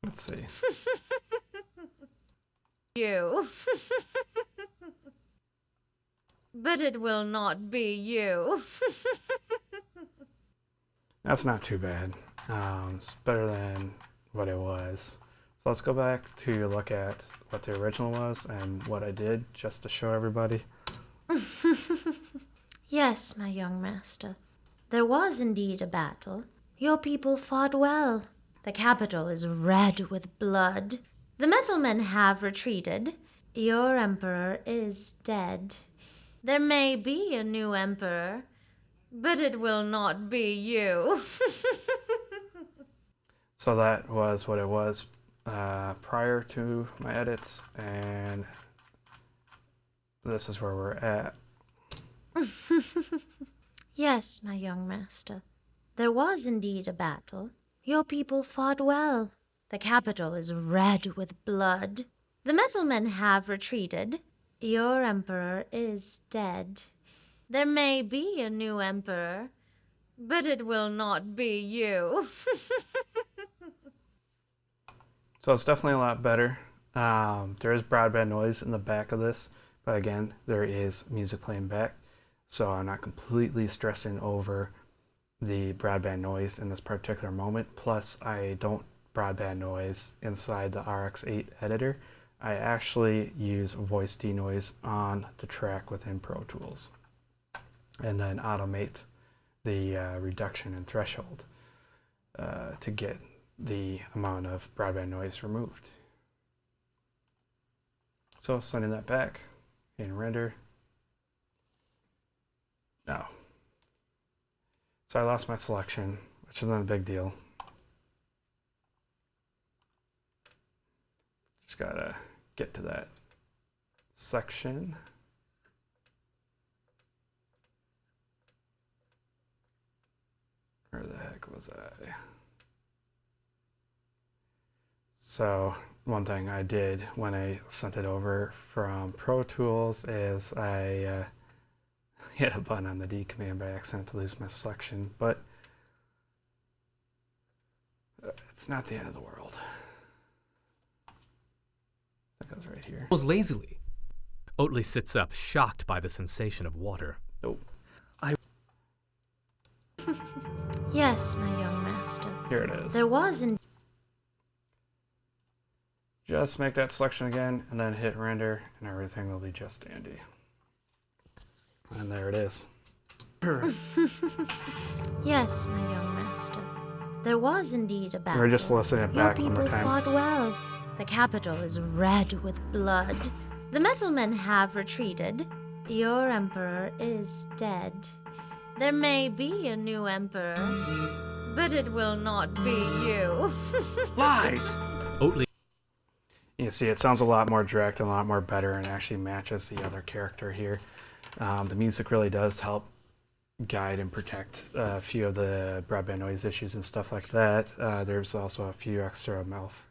Let's see. You. But it will not be you. That's not too bad. It's better than what it was. So let's go back to look at what the original was and what I did, just to show everybody. Yes, my young master. There was indeed a battle. Your people fought well. The capital is red with blood. The metal men have retreated. Your emperor is dead. There may be a new emperor, but it will not be you. So that was what it was prior to my edits, and this is where we're at. Yes, my young master. There was indeed a battle. Your people fought well. The capital is red with blood. The metal men have retreated. Your emperor is dead. There may be a new emperor, but it will not be you. So it's definitely a lot better. There is broadband noise in the back of this, but again, there is music playing back, so I'm not completely stressing over the broadband noise in this particular moment. Plus, I don't broadband noise inside the RX8 editor. I actually use voice denoise on the track within Pro Tools, and then automate the reduction and threshold to get the amount of broadband noise removed. So sending that back in render. Now, so I lost my selection, which is not a big deal. Just gotta get to that section. Where the heck was I? So one thing I did when I sent it over from Pro Tools is I hit a button on the D command by accident to lose my selection, but it's not the end of the world. That goes right here. Goes lazily. Oatly sits up, shocked by the sensation of water. Nope. Yes, my young master. Here it is. There was indeed. Just make that selection again and then hit render and everything will be just dandy. And there it is. Yes, my young master. There was indeed a battle. We're just listening it Your back one people more time. fought well. The capital is red with blood. The metal men have retreated. Your emperor is dead. There may be a new emperor, but it will not be you. Lies! Oatly You see, it sounds a lot more direct and a lot more better and actually matches the other character here. The music really does help guide and protect a few of the broadband noise issues and stuff like that. There's also a few extra mouth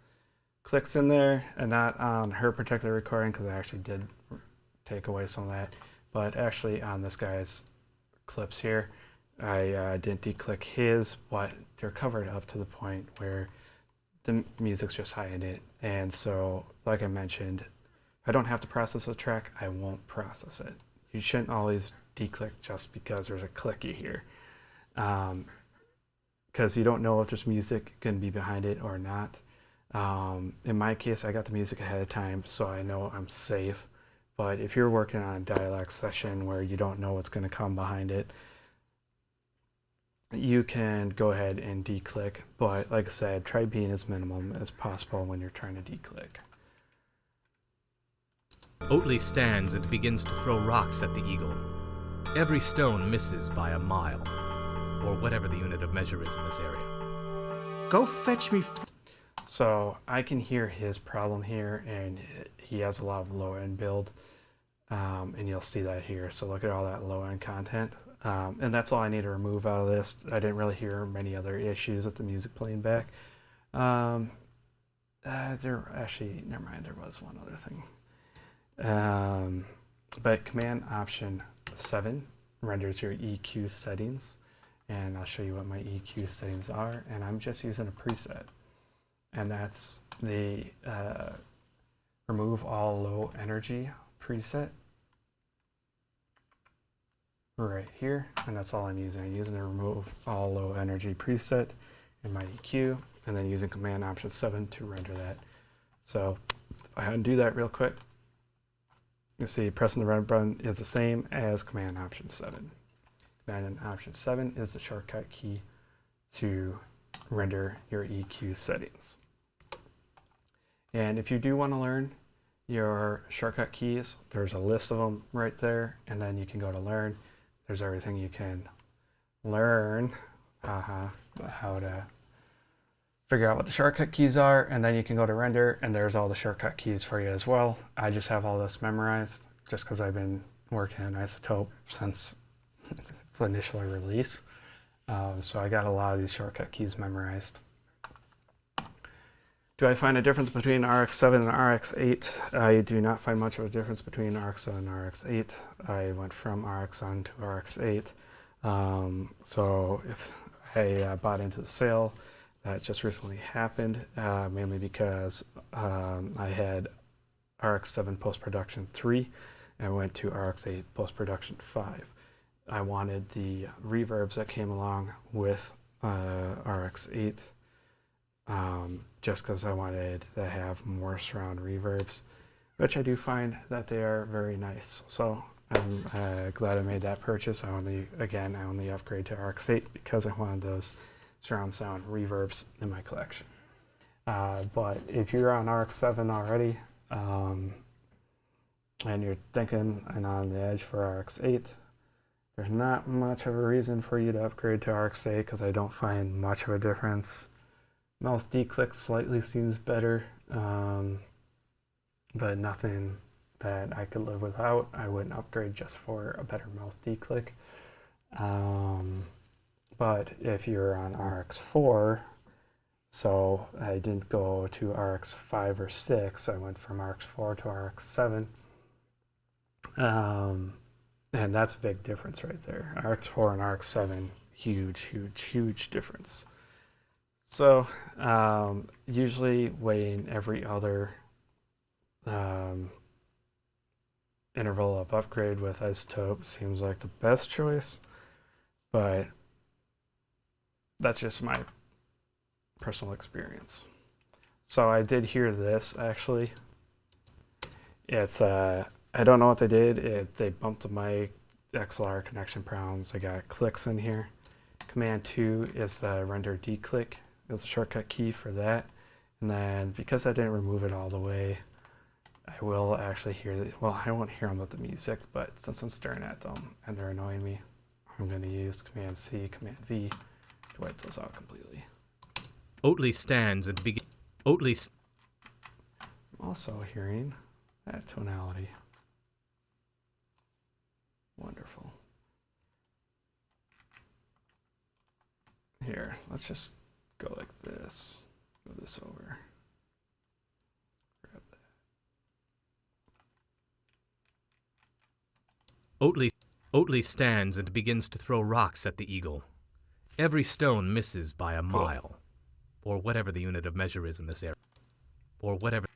clicks in there, and not on her particular recording because I actually did take away some of that, but actually on this guy's clips here, I didn't declick his, but they're covered up to the point where the music's just high in it. And so, like I mentioned, if I don't have to process a track, I won't process it. You shouldn't always declick just because there's a click you hear, because you don't know if there's music going to be behind it or not. In my case, I got the music ahead of time, so I know I'm safe. But if you're working on a dialogue session where you don't know what's going to come behind it, you can go ahead and declick. But like I said, try being as minimum as possible when you're trying to declick. Oatly stands and begins to throw rocks at the eagle. Every stone misses by a mile, or whatever the unit of measure is in this area. Go fetch me. So I can hear his problem here, and he has a lot of low end build, and you'll see that here. So look at all that low end content, and that's all I need to remove out of this. I didn't really hear many other issues with the music playing back. There actually, never mind, there was one other thing. But Command Option 7 renders your EQ settings, and I'll show you what my EQ settings are, and I'm just using a preset, and that's the remove all low energy preset right here, and that's all I'm using. I'm using the remove all low energy preset in my EQ, and then using Command Option 7 to render that. So if I undo that real quick, you see pressing the red button is the same as Command Option 7. Command Option 7 is the shortcut key to render your EQ settings. And if you do want to learn your shortcut keys, there's a list of them right there, and then you can go to learn. There's everything you can learn, how to figure out what the shortcut keys are, and then you can go to render, and there's all the shortcut keys for you as well. I just have all this memorized just because I've been working on Isotope since its initial release. So I got a lot of these shortcut keys memorized. Do I find a difference between RX-7 and RX-8? I do not find much of a difference between RX-7 and RX-8. I went from RX-7 to RX-8. So if I bought into the sale, that just recently happened, mainly because I had RX-7 post-production 3 and went to RX-8 post-production 5. I wanted the reverbs that came along with RX-8, just because I wanted to have more surround reverbs, which I do find that they are very nice. So I'm glad I made that purchase. I only upgrade to RX-8 because I wanted those surround sound reverbs in my collection. But if you're on RX-7 already, and you're thinking and on the edge for RX-8, there's not much of a reason for you to upgrade to RX-8 because I don't find much of a difference. Mouth declick slightly seems better, but nothing that I could live without. I wouldn't upgrade just for a better mouth declick. But if you're on RX-4, so I didn't go to RX-5 or 6, I went from RX-4 to RX-7. And that's a big difference right there. RX-4 and RX-7, huge difference. So usually weighing every other interval of upgrade with Isotope seems like the best choice, but that's just my personal experience. So I did hear this actually. It's I don't know what they did. They bumped my XLR connection problems. I got clicks in here. Command 2 is the render declick. It's a shortcut key for that. And then because I didn't remove it all the way, I will actually hear well, I won't hear them with the music, but since I'm staring at them and they're annoying me, I'm going to use Command C, Command V to wipe those out completely. Oatly stands and begins. Oatly. I'm also hearing that tonality. Wonderful. Here, let's just go like this. Move this over. Grab that. Oatly stands and begins to throw rocks at the eagle. Every stone misses by a mile, or whatever the unit of measure is in this area, or whatever.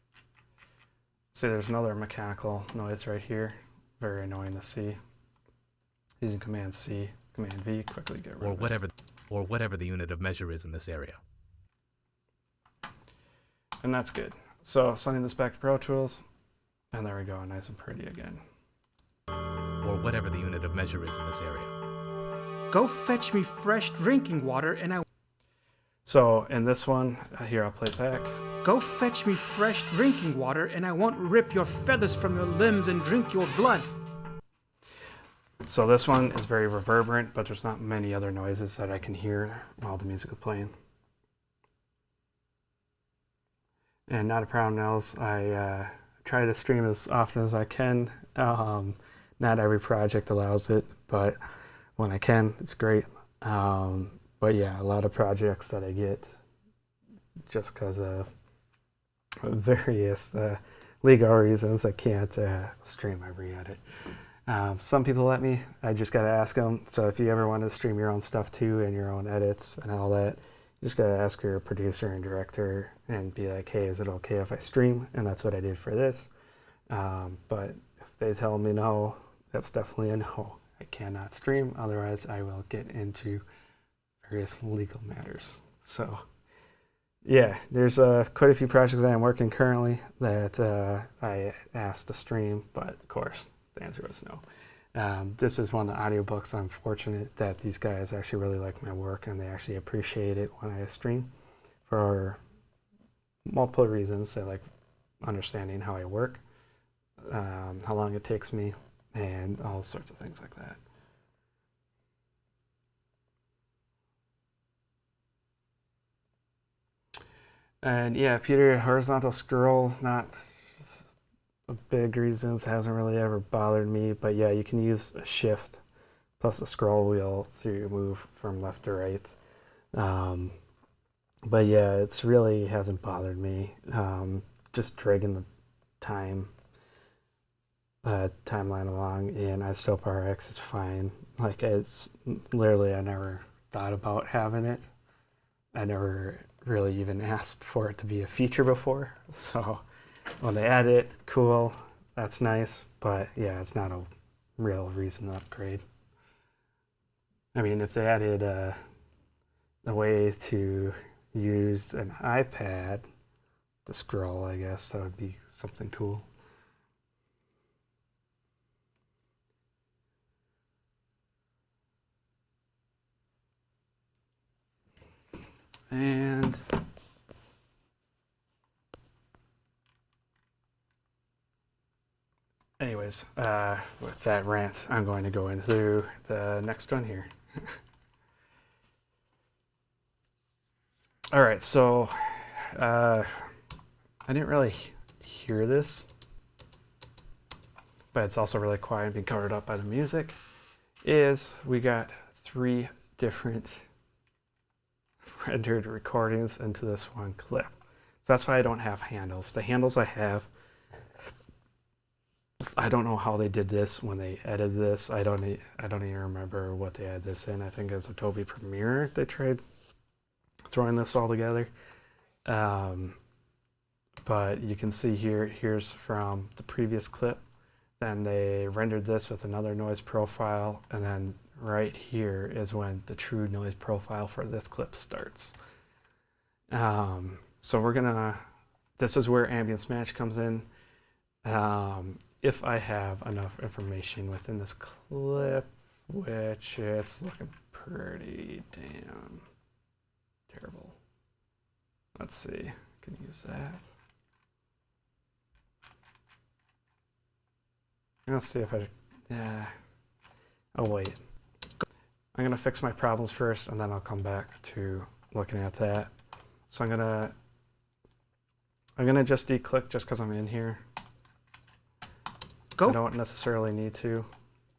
See, there's another mechanical noise right here. Very annoying to see. Using Command C, Command V, quickly get rid of it. Or whatever the unit of measure is in this area. And that's good. So sending this back to Pro Tools, and there we go, nice and pretty again. Or whatever the unit of measure is in this area. Go fetch me fresh drinking water and I... So in this one, here I'll play it back. Go fetch me fresh drinking water and I won't rip your feathers from your limbs and drink your blood. So this one is very reverberant, but there's not many other noises that I can hear while the music is playing. And not a problem, Nels. I try to stream as often as I can. Not every project allows it, but when I can, it's great. But yeah, a lot of projects that I get just because of various legal reasons, I can't stream every edit. Some people let me. I just gotta ask them. So if you ever want to stream your own stuff too and your own edits and all that, you just gotta ask your producer and director and be like, hey, is it okay if I stream? And that's what I did for this. But if they tell me no, that's definitely a no. I cannot stream, otherwise I will get into various legal matters. So yeah, there's quite a few projects that I'm working currently that I asked to stream, but of course the answer was no. This is one of the audiobooks. I'm fortunate that these guys actually really like my work and they actually appreciate it when I stream for multiple reasons. They like understanding how I work, how long it takes me, and all sorts of things like that. And yeah, Peter, horizontal scroll, not a big reasons, hasn't really ever bothered me, but yeah, you can use a shift plus a scroll wheel to move from left to right. But yeah, it's really hasn't bothered me. Just dragging the timeline along in iStope is fine. Like, it's literally, I never thought about having it. I never really even asked for it to be a feature before. So when they add it, cool, that's nice. But yeah, it's not a real reason to upgrade. I mean, if they added a way to use an iPad to scroll, I guess that would be something cool. And anyways, with that rant, I'm going to go into the next one here. All right, so I didn't really hear this, but it's also really quiet and being covered up by the music, is we got 3 different rendered recordings into this one clip. So that's why I don't have handles. The handles I have, I don't know how they did this when they edited this. I don't even remember what they had this in. I think it was Adobe Premiere they tried throwing this all together. But you can see here's from the previous clip. Then they rendered this with another noise profile, and then right here is when the true noise profile for this clip starts. So we're gonna, this is where ambience match comes in. If I have enough information within this clip, which it's looking pretty damn terrible. Let's see, Can use that. I'm gonna see if I. Yeah. Oh wait. I'm gonna fix my problems first, and then I'll come back to looking at that. So I'm gonna just declick just because I'm in here. I don't necessarily need to,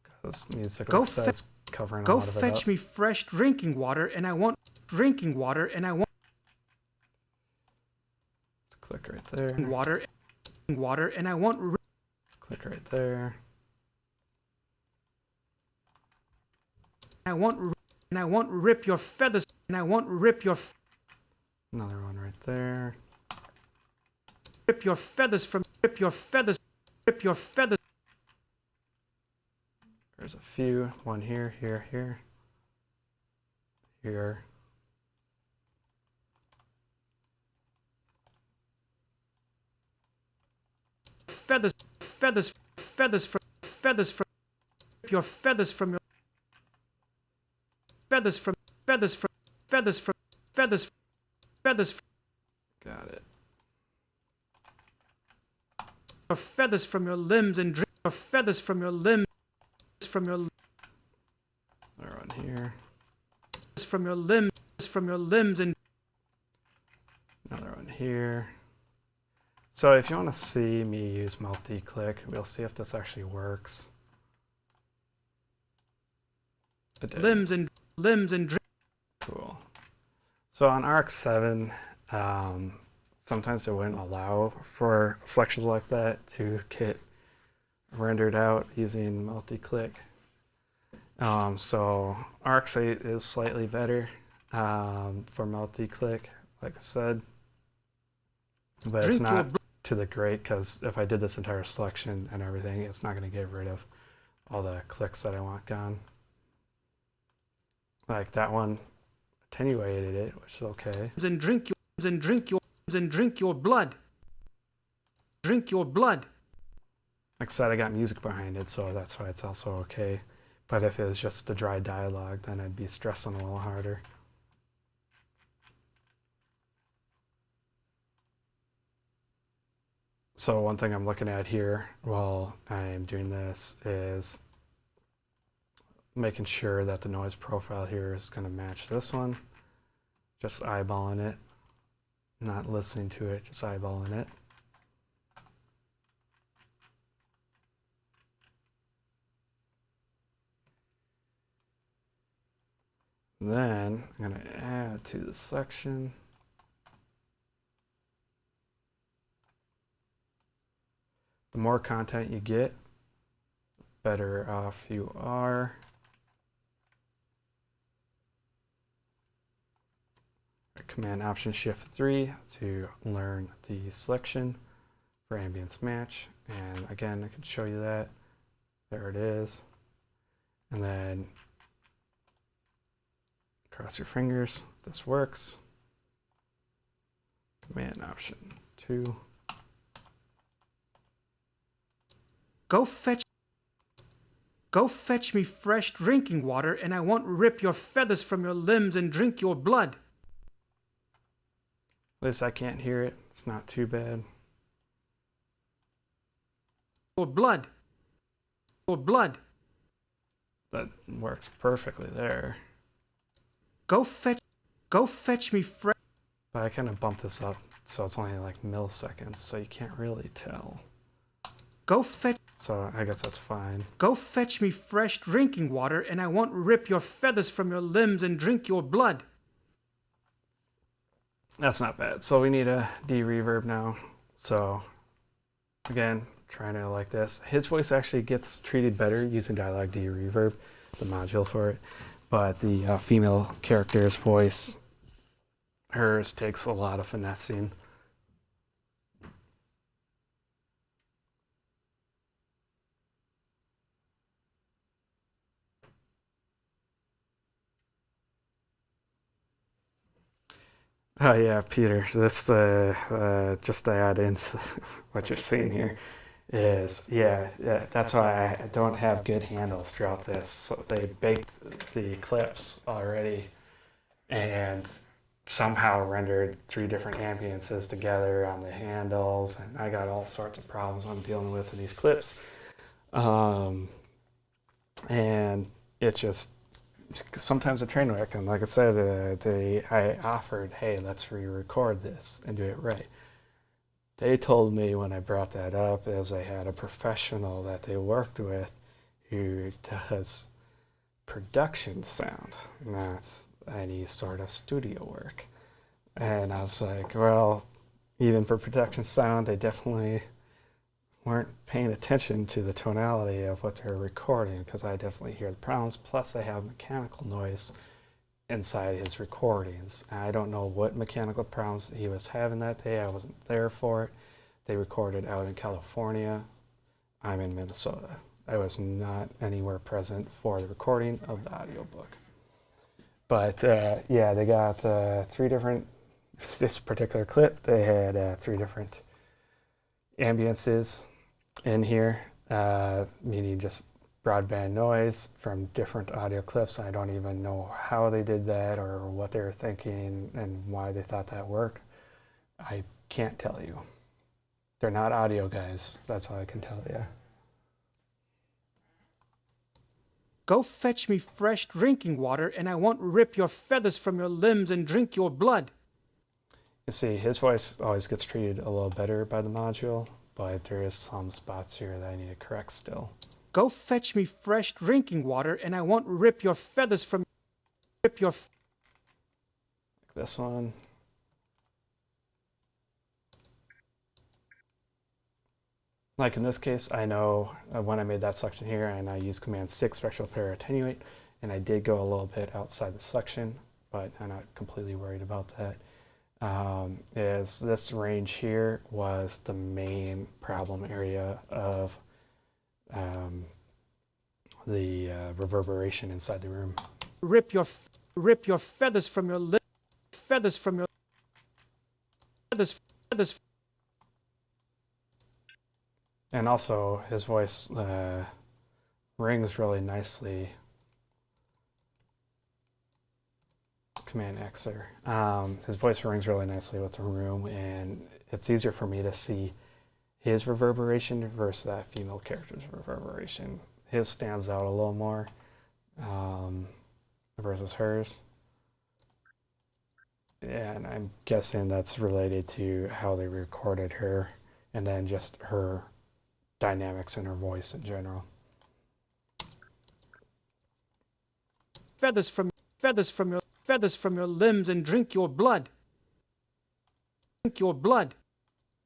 because music like says covering a lot of it up. Go fetch me fresh drinking water, and I want drinking water, and I want Click right there. water, and I want Click right there. I want rip your feathers, and I want rip your Another one right there. rip your feathers from rip your feathers. There's a few. One here, here, here. Here. Feathers from rip your feathers from your feathers from Got it. your feathers from your limbs and drink your feathers from your limbs from your Another one here. from your limbs and Another one here. So if you want to see me use multi-click, we'll see if this actually works. It did. limbs and drink. Cool. So on ARC-7, sometimes it wouldn't allow for selections like that to get rendered out using multi-click. So ARC-8 is slightly better for multi-click, like I said, but it's not to the great, because if I did this entire selection and everything, it's not going to get rid of all the clicks that I want gone. Like that one attenuated it, which is okay. And drink your blood. Drink your blood. Like I said, I got music behind it, so that's why it's also okay. But if it was just the dry dialogue, then I'd be stressing a little harder. So one thing I'm looking at here while I'm doing this is making sure that the noise profile here is going to match this one. Just eyeballing it, not listening to it, just eyeballing it. Then I'm going to add to the section. The more content you get, the better off you are. Command Option Shift 3 to learn the selection for ambience match. And again, I can show you that. There it is. And then cross your fingers. This works. Command Option 2. Go fetch me fresh drinking water, and I won't rip your feathers from your limbs and drink your blood. At least I can't hear it. It's not too bad. Your blood. Your blood. That works perfectly there. Go fetch me fresh. But I kind of bumped this up so it's only like milliseconds, so you can't really tell. So I guess that's fine. Go fetch me fresh drinking water, and I won't rip your feathers from your limbs and drink your blood. That's not bad. So we need a de-reverb now. So again, trying to like this. His voice actually gets treated better using dialogue de-reverb, the module for it. But the female character's voice, hers takes a lot of finessing. Oh yeah, Peter, this just to add into what you're seeing here is, yeah, that's why I don't have good handles throughout this. So they baked the clips already, and somehow rendered 3 different ambiances together on the handles, and I got all sorts of problems I'm dealing with in these clips. And it's just sometimes a train wreck. And like I said, I offered, hey, let's re-record this and do it right. They told me when I brought that up is they had a professional that they worked with who does production sound, not any sort of studio work. And I was like, well, even for production sound, they definitely weren't paying attention to the tonality of what they're recording, because I definitely hear the problems. Plus, they have mechanical noise inside his recordings. I don't know what mechanical problems he was having that day. I wasn't there for it. They recorded out in California. I'm in Minnesota. I was not anywhere present for the recording of the audiobook. But yeah, they got 3 different, this particular clip, they had 3 different ambiances in here, meaning just broadband noise from different audio clips. I don't even know how they did that or what they were thinking and why they thought that worked. I can't tell you. They're not audio guys, that's all I can tell you. Go fetch me fresh drinking water, and I won't rip your feathers from your limbs and drink your blood. You see, his voice always gets treated a little better by the module, but there is some spots here that I need to correct still. Go fetch me fresh drinking water, and I won't rip your feathers from Like this one. Like in this case, I know when I made that section here and I used Command 6 spectral pair attenuate, and I did go a little bit outside the section, but I'm not completely worried about that. Is this range here was the main problem area of the reverberation inside the room. Rip your feathers from your limbs, feathers. And also, his voice rings really nicely. Command X there. His voice rings really nicely with the room, and it's easier for me to see his reverberation versus that female character's reverberation. His stands out a little more versus hers. And I'm guessing that's related to how they recorded her, and then just her dynamics in her voice in general. Feathers from your limbs and drink your blood. Drink your blood.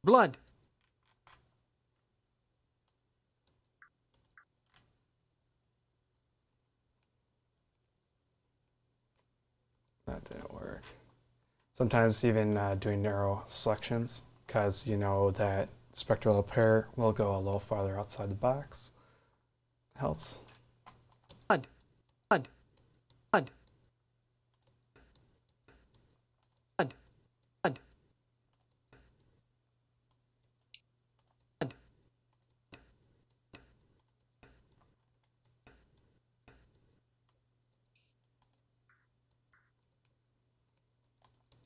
Blood. That didn't work. Sometimes even doing narrow selections, because you know that spectral pair will go a little farther outside the box. Helps. Blood. Blood. Blood. Blood. Blood.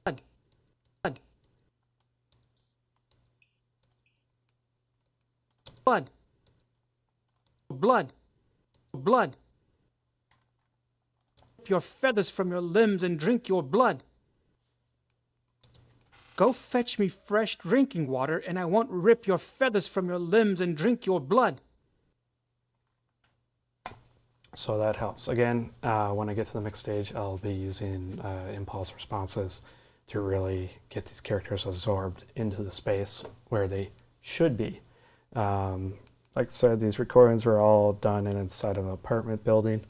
Blood. Blood. Blood. Blood. Blood. Rip your feathers from your limbs and drink your blood. Go fetch me fresh drinking water, and I won't rip your feathers from your limbs and drink your blood. So that helps. Again, when I get to the mix stage, I'll be using impulse responses to really get these characters absorbed into the space where they should be. Like I said, these recordings were all done inside of an apartment building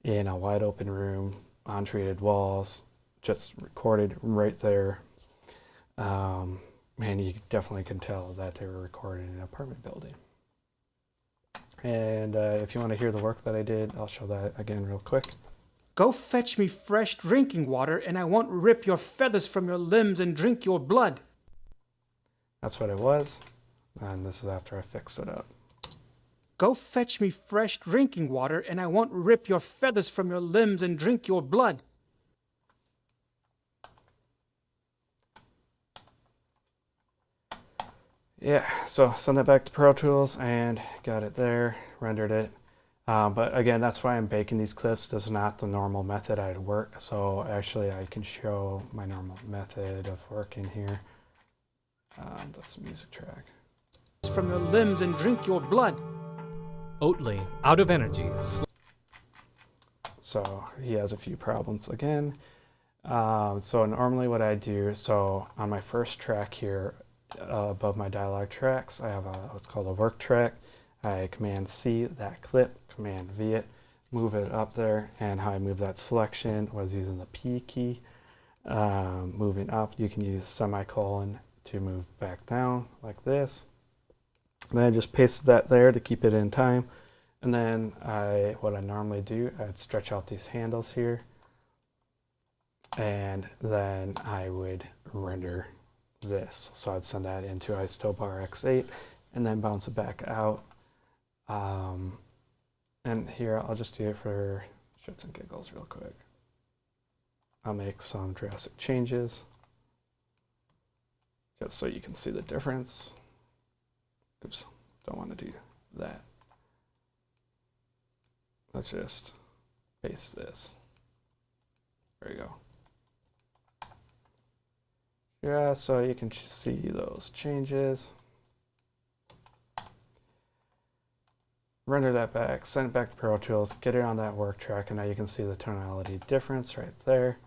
in a wide open room, untreated walls, just recorded right there. And you definitely can tell that they were recorded in an apartment building. And if you want to hear the work that I did, I'll show that again real quick. Go fetch me fresh drinking water, and I won't rip your feathers from your limbs and drink your blood. That's what it was. And this is after I fixed it up. Go fetch me fresh drinking water, and I won't rip your feathers from your limbs and drink your blood. Yeah, so send it back to Pro Tools and got it there, rendered it. But again, that's why I'm baking these clips. This is not the normal method I'd work. So actually I can show my normal method of working here. That's a music track. From your limbs and drink your blood. Oatly, out of energy, So he has a few problems again. So normally what I do, so on my first track here, above my dialogue tracks, I have what's called a work track. I Command C that clip, Command V it, move it up there, and how I move that selection was using the P key. Moving up, you can use semicolon to move back down like this. And then I just pasted that there to keep it in time. And then what I normally do, I'd stretch out these handles here, and then I would render this. So I'd send that into isobar X8 and then bounce it back out. And here I'll just do it for shits and giggles real quick. I'll make some drastic changes just so you can see the difference. Oops, don't want to do that. Let's just paste this. There you go. Yeah, so you can see those changes. Render that back, send it back to Pro Tools, get it on that work track, and now you can see the tonality difference right there.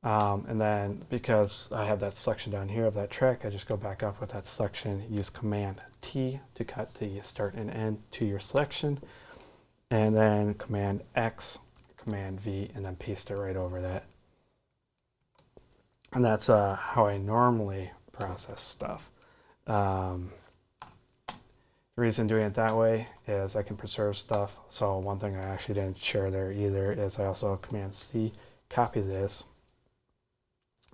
And then because I have that selection down here of that track, I just go back up with that selection, use Command T to cut the start and end to your selection, and then Command X, Command V, and then paste it right over that. And that's how I normally process stuff. The reason doing it that way is I can preserve stuff. So one thing I actually didn't share there either is I also Command C, copy this,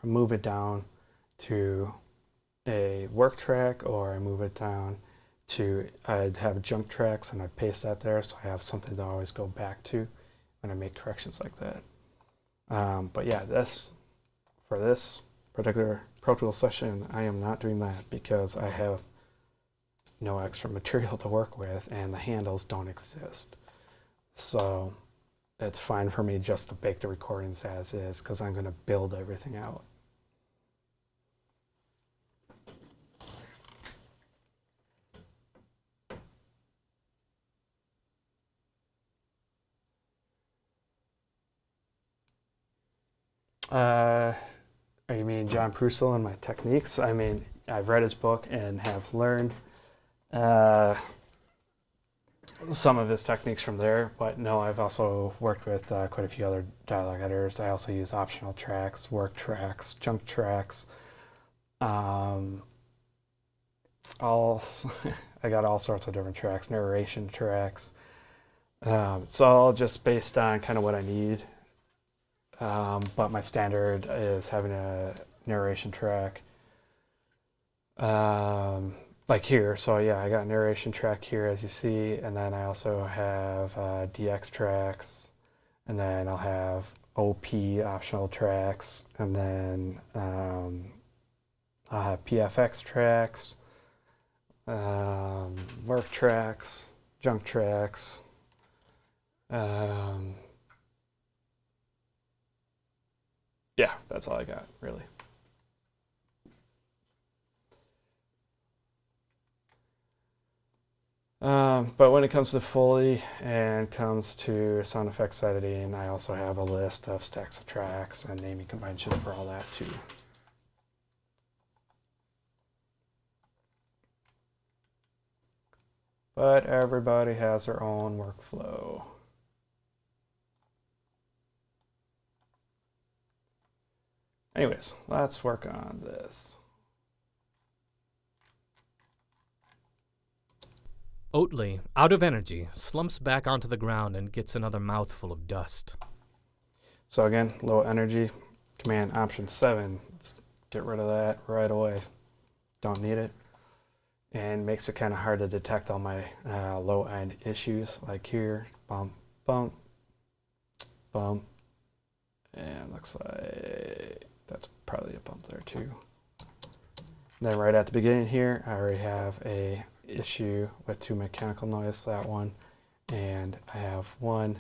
move it down to a work track, or I move it down to, I'd have junk tracks and I paste that there so I have something to always go back to when I make corrections like that. But yeah, for this particular Pro Tools session, I am not doing that because I have no extra material to work with and the handles don't exist. So it's fine for me just to bake the recordings as is because I'm going to build everything out. You mean John Prussell and my techniques? I mean, I've read his book and have learned some of his techniques from there, but no, I've also worked with quite a few other dialogue editors. I also use optional tracks, work tracks, junk tracks. I got all sorts of different tracks, narration tracks. It's all just based on kind of what I need. But my standard is having a narration track. Like here, so yeah, I got a narration track here as you see, and then I also have DX tracks, and then I'll have OP optional tracks, and then I'll have PFX tracks, work tracks, junk tracks, yeah, that's all I got, really. But when it comes to Foley and comes to sound effects editing, I also have a list of stacks of tracks and naming conventions for all that too. But everybody has their own workflow. Anyways, let's work on this. Oatly, out of energy, slumps back onto the ground and gets another mouthful of dust. So again, low energy, Command Option 7. Let's get rid of that right away. Don't need it. And makes it kind of hard to detect all my low end issues, like here, bump, bump, bump, and looks like that's probably a bump there too. Then right at the beginning here, I already have a issue with 2 mechanical noise, that one. And I have one,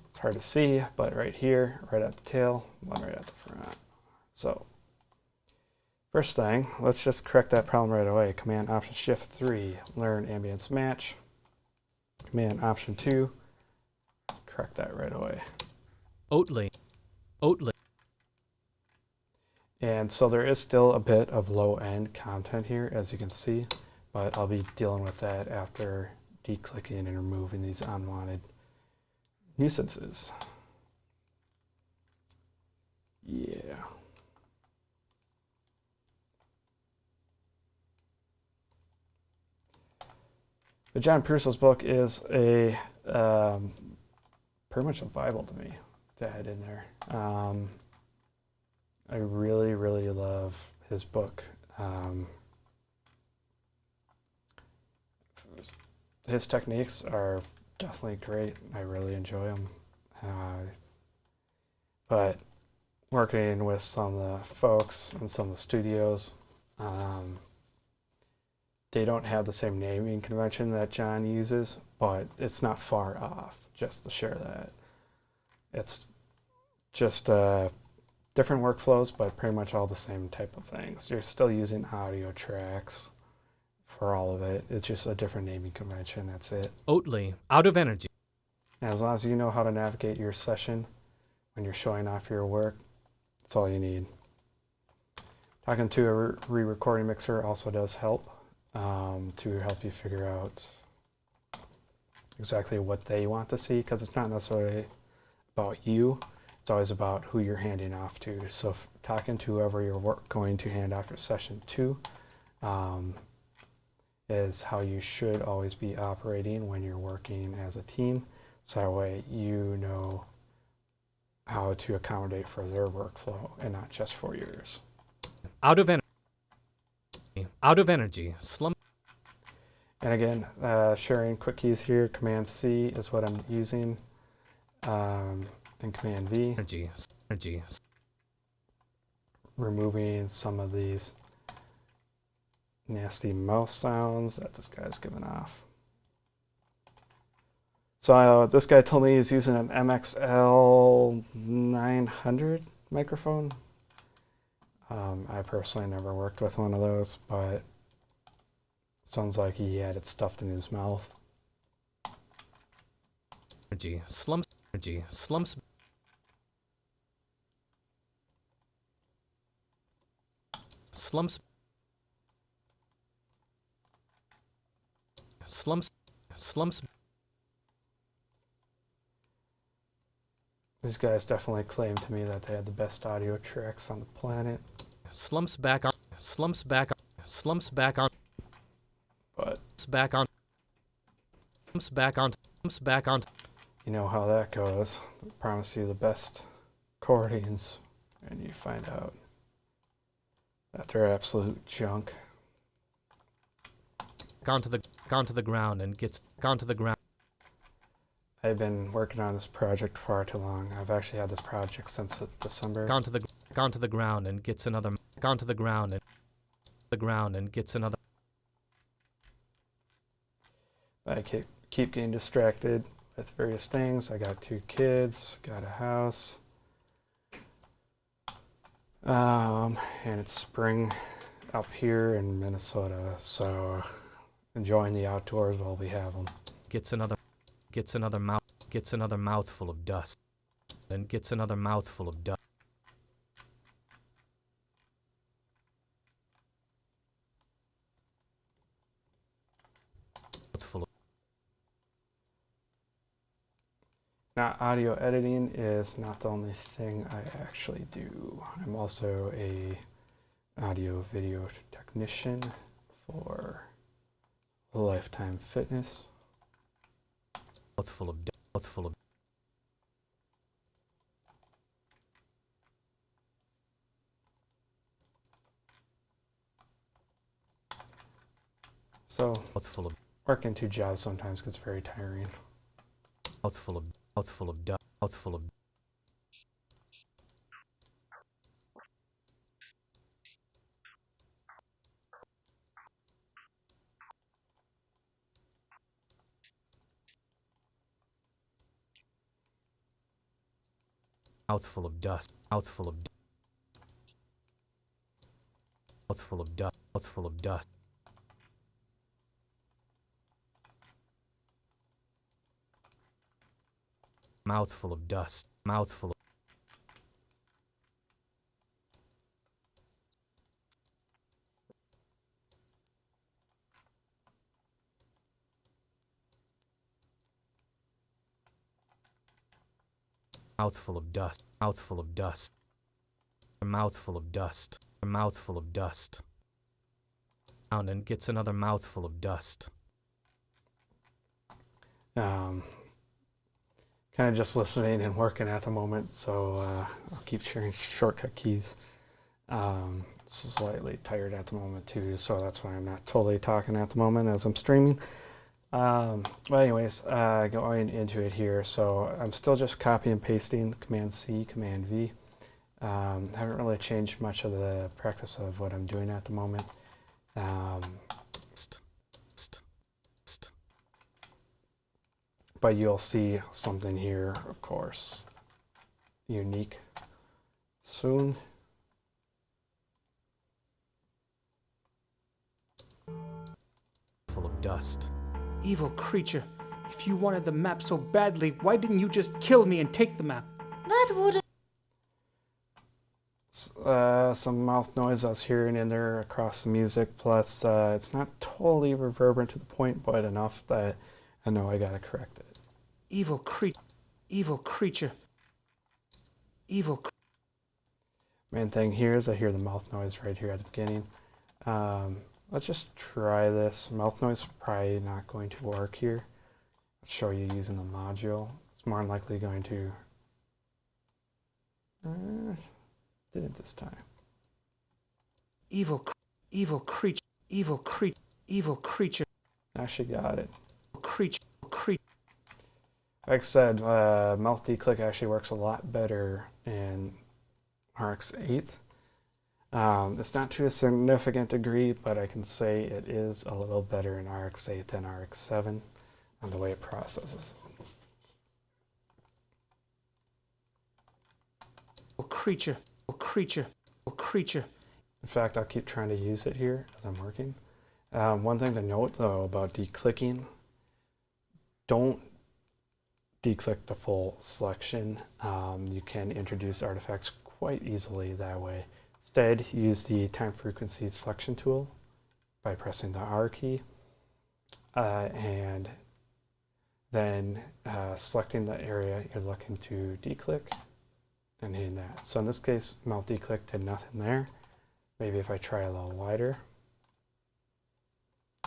it's hard to see, but right here, right at the tail, one right at the front. So first thing, let's just correct that problem right away. Command Option Shift 3, learn ambience match. Command Option 2, correct that right away. Oatly. Oatly. And so there is still a bit of low-end content here, as you can see, but I'll be dealing with that after declicking and removing these unwanted nuisances. Yeah. But John Pearsall's book is a pretty much a Bible to me to add in there. I really, really love his book. His techniques are definitely great. I really enjoy them. But working with some of the folks in some of the studios, they don't have the same naming convention that John uses, but it's not far off, just to share that. It's just different workflows, but pretty much all the same type of things. You're still using audio tracks for all of it. It's just a different naming convention, that's it. Oatly. Out of energy. And as long as you know how to navigate your session when you're showing off your work, that's all you need. Talking to a re-recording mixer also does help to help you figure out exactly what they want to see, because it's not necessarily about you. It's always about who you're handing off to. So talking to whoever you're going to hand off your session to is how you should always be operating when you're working as a team. So that way you know how to accommodate for their workflow and not just for yours. Out of energy. Out of energy. Slump. And again, sharing quick keys here, Command C is what I'm using, and Command V. Energy. Energy. Removing some of these nasty mouth sounds that this guy's giving off. So this guy told me he's using an MXL 900 microphone. I personally never worked with one of those, but sounds like he had it stuffed in his mouth. Energy. Slumps. Energy. Slumps. Slumps. Slumps. Slumps. These guys definitely claimed to me that they had the best audio tracks on the planet. Slumps back on. Slumps back on. Slumps back on. But Slumps back on. Slumps back on. Slumps back on. you know how that goes. They promise you the best recordings, and you find out that they're absolute junk. Gone to the ground and gets gone to the ground. I've been working on this project far too long. I've actually had this project since December. Gone to the ground and gets another. Gone to the ground and gets another. I keep getting distracted with various things. I got 2 kids, got a house, and it's spring up here in Minnesota, so enjoying the outdoors while we have them. Gets another mouthful of dust. And gets another mouthful of dust. Mouthful of Now, audio editing is not the only thing I actually do. I'm also a audio video technician for Lifetime Fitness. mouthful of So mouthful of working 2 jobs sometimes gets very tiring. mouthful of dust. Mouthful of Mouthful of dust. Mouthful of dust. Mouthful of dust. Mouthful of dust. Mouthful of dust. Mouthful of mouthful of dust. Mouthful of dust. A mouthful of dust. A mouthful of dust. Down and gets another mouthful of dust. Kind of just listening and working at the moment, so I'll keep sharing shortcut keys. Slightly tired at the moment too, so that's why I'm not totally talking at the moment as I'm streaming. But anyways, going into it here, so I'm still just copy and pasting Command C, Command V. Haven't really changed much of the practice of what I'm doing at the moment. But you'll see something here, of course, unique soon. Full of dust. Evil creature. If you wanted the map so badly, why didn't you just kill me and take the map? That wouldn't. Some mouth noise I was hearing in there across the music, plus it's not totally reverberant to the point, but enough that I know I gotta correct it. Evil creature. Evil creature. Evil. Main thing here is I hear the mouth noise right here at the beginning. Let's just try this. Mouth noise is probably not going to work here. I'll show you using the module. It's more than likely going to... did it this time. Evil creature. Evil creature. Evil creature. Actually got it. Creature. Like I said, mouth declick actually works a lot better in RX 8. It's not to a significant degree, but I can say it is a little better in RX 8 than RX 7 on the way it processes. Creature. Creature. Creature. In fact, I'll keep trying to use it here as I'm working. One thing to note though about declicking, don't declick the full selection. You can introduce artifacts quite easily that way. Instead, use the time frequency selection tool by pressing the R key and then selecting the area you're looking to declick and hitting that. So in this case, mouth declick did nothing there. Maybe if I try a little wider,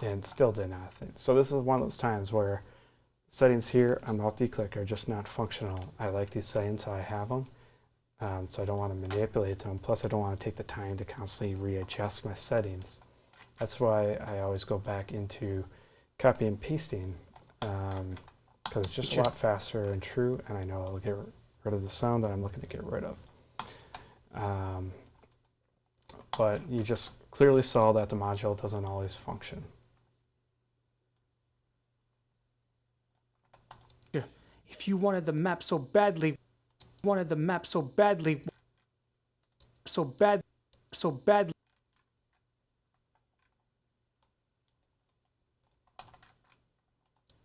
and still did nothing. So this is one of those times where settings here on mouth declick are just not functional. I like these settings how I have them, so I don't want to manipulate them. Plus I don't want to take the time to constantly readjust my settings. That's why I always go back into copy and pasting, because it's just a lot faster and true, and I know I'll get rid of the sound that I'm looking to get rid of. But you just clearly saw that the module doesn't always function. If you wanted the map so badly, map so badly,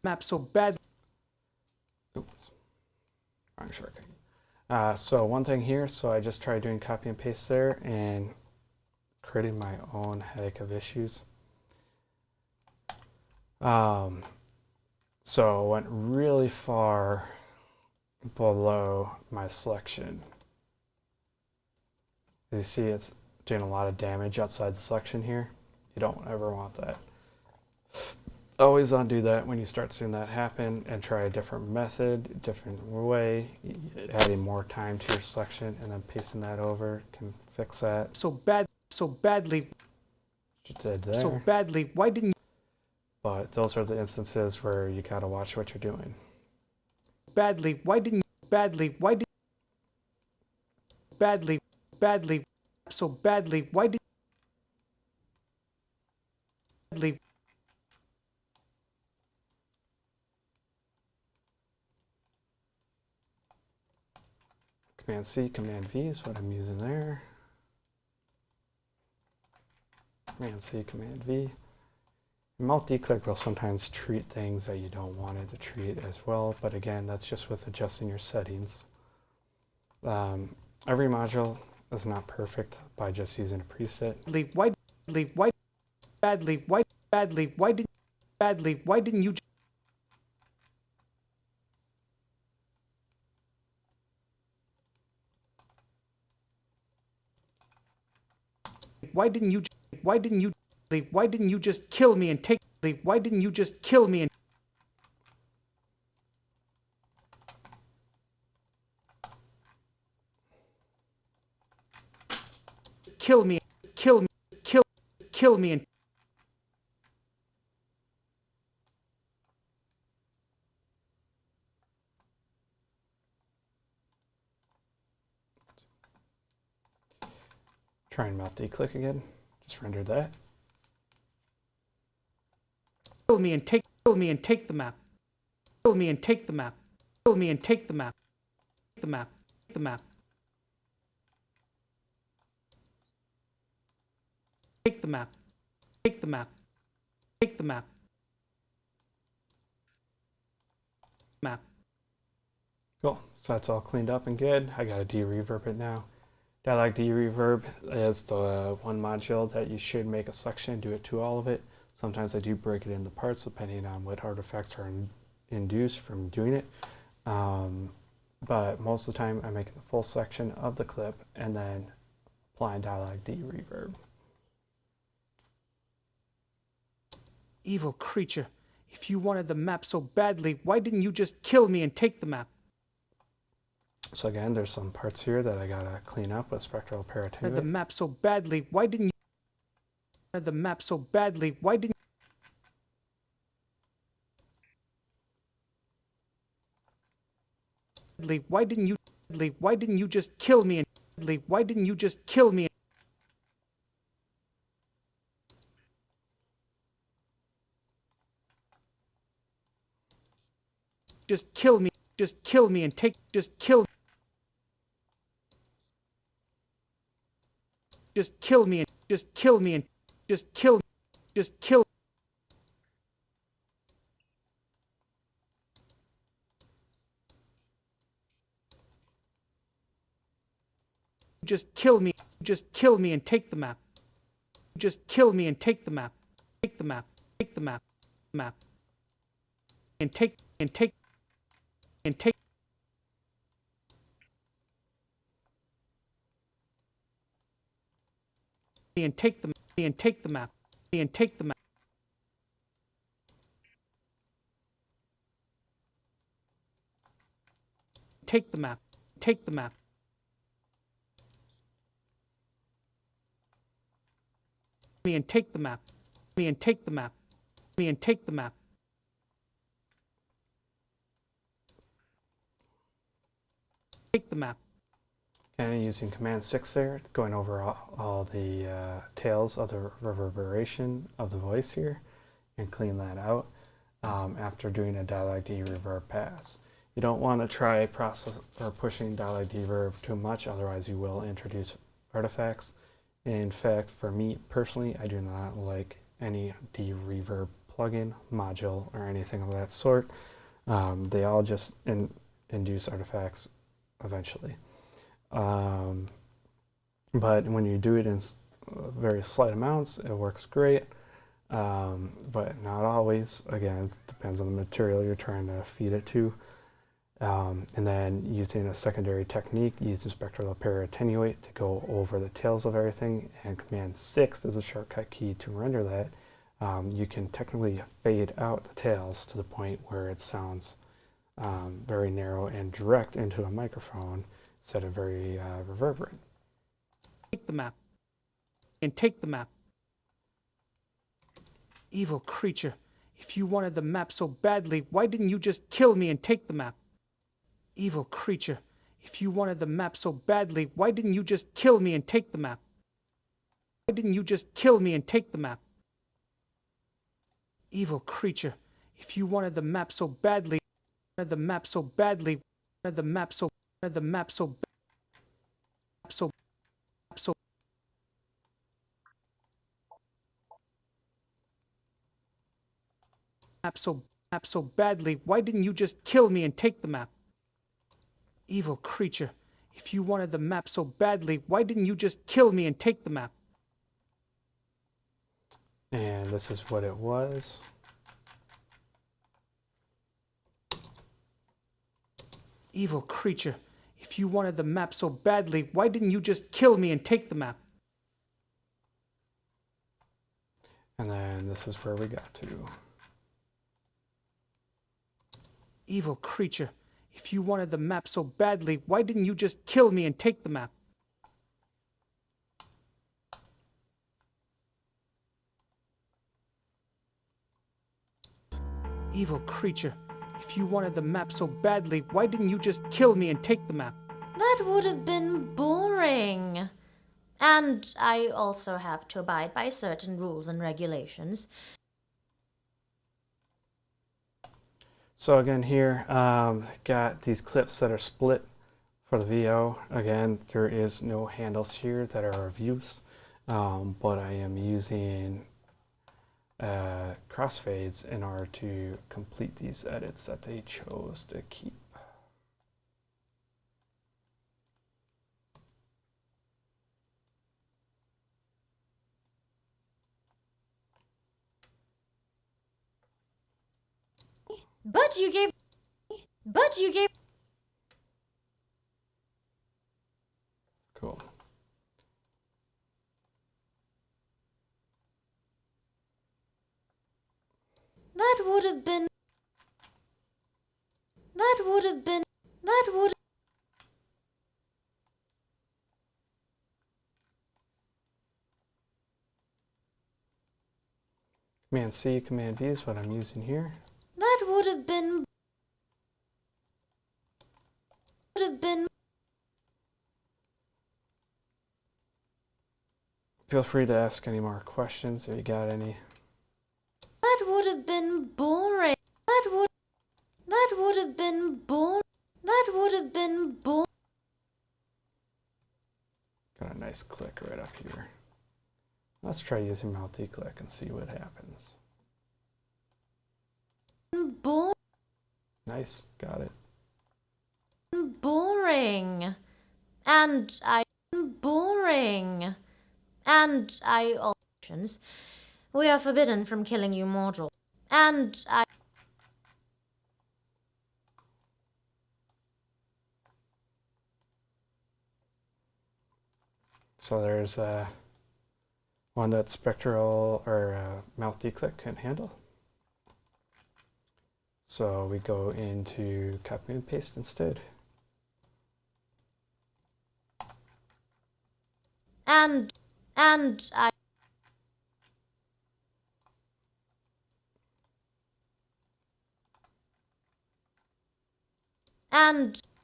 map so bad. Oops, wrong shortcut. So one thing here, so I just tried doing copy and paste there and creating my own headache of issues. So I went really far below my selection. As you see, it's doing a lot of damage outside the selection here. You don't ever want that. Always undo that when you start seeing that happen and try a different method, different way, adding more time to your selection and then pasting that over can fix that. So badly. Just did there. So badly. Why didn't you? But those are the instances where you gotta watch what you're doing. Badly. Why didn't you? Badly. Why did? Badly. Badly. So badly. Why did? Badly. Command C, Command V is what I'm using there. Command C, Command V. Multi-click will sometimes treat things that you don't want it to treat as well, but again, that's just with adjusting your settings. Every module is not perfect by just using a preset. Why didn't you just kill me and take why didn't you just kill me and kill me and Try and multi-click again. Just render that. kill me and take the map. Kill me and take the map. Kill me and take the map. The map. The map. Take the map. Take the map. Take the map. Map. Cool. So that's all cleaned up and good. I got to de-reverb it now. Dialogue de-reverb is the one module that you should make a selection and do it to all of it. Sometimes I do break it into parts depending on what artifacts are induced from doing it. But most of the time I'm making the full section of the clip and then applying dialogue de-reverb. Evil creature. If you wanted the map so badly, why didn't you just kill me and take the map? So again, there's some parts here that I gotta clean up with spectral parattenuate. The map so badly, why didn't you the map so badly, why didn't why didn't you just kill me and why didn't you just kill me? Just kill me and take just kill me and just kill just kill just kill just kill me and take the map. Just kill me and take the map. Take the map. Take the map. Map. And take me and take the map. And take the map. And take the map. Take the map. Take the map. Me and take the map. Me and take the map. Me and take the map. Take the map. And using Command 6 there, going over all the tails of the reverberation of the voice here and clean that out after doing a dialogue de-reverb pass. You don't want to try process or pushing dialogue de-reverb too much, otherwise you will introduce artifacts. In fact, for me personally, I do not like any de-reverb plugin, module, or anything of that sort. They all just induce artifacts eventually. But when you do it in very slight amounts, it works great, but not always. Again, it depends on the material you're trying to feed it to. And then using a secondary technique, using spectral parattenuate to go over the tails of everything, and Command 6 is a shortcut key to render that. You can technically fade out the tails to the point where it sounds very narrow and direct into a microphone instead of very reverberant. Take the map. And take the map. Evil creature. If you wanted the map so badly, why didn't you just kill me and take the map? Evil creature. If you wanted the map so badly, why didn't you just kill me and take the map? Why didn't you just kill me and take the map? Evil creature. If you wanted the map so badly, the map so badly, the map so so so map so badly? Why didn't you just kill me and take the map? Evil creature, if you wanted the map so badly, why didn't you just kill me and take the map? And this is what it was. Evil creature, if you wanted the map so badly, why didn't you just kill me and take the map? And then this is where we got to. Evil creature, if you wanted the map so badly, why didn't you just kill me and take the map? Evil creature, if you wanted the map so badly, why didn't you just kill me and take the map? That would have been boring. And I also have to abide by certain rules and regulations. So again here, got these clips that are split for the VO. Again, there is no handles here that are of use, but I am using crossfades in order to complete these edits that they chose to keep. But you gave... Cool. That would have been... Command C, Command V is what I'm using here. That would have been... Feel free to ask any more questions if you got any. That would have been boring. That would have been boring. Got a nice click right up here. Let's try using multi-click and see what happens. Nice, got it. Boring. And I... We are forbidden from killing you mortal. And I... So there's one that spectral or multi-click can handle. So we go into copy and paste instead. And I...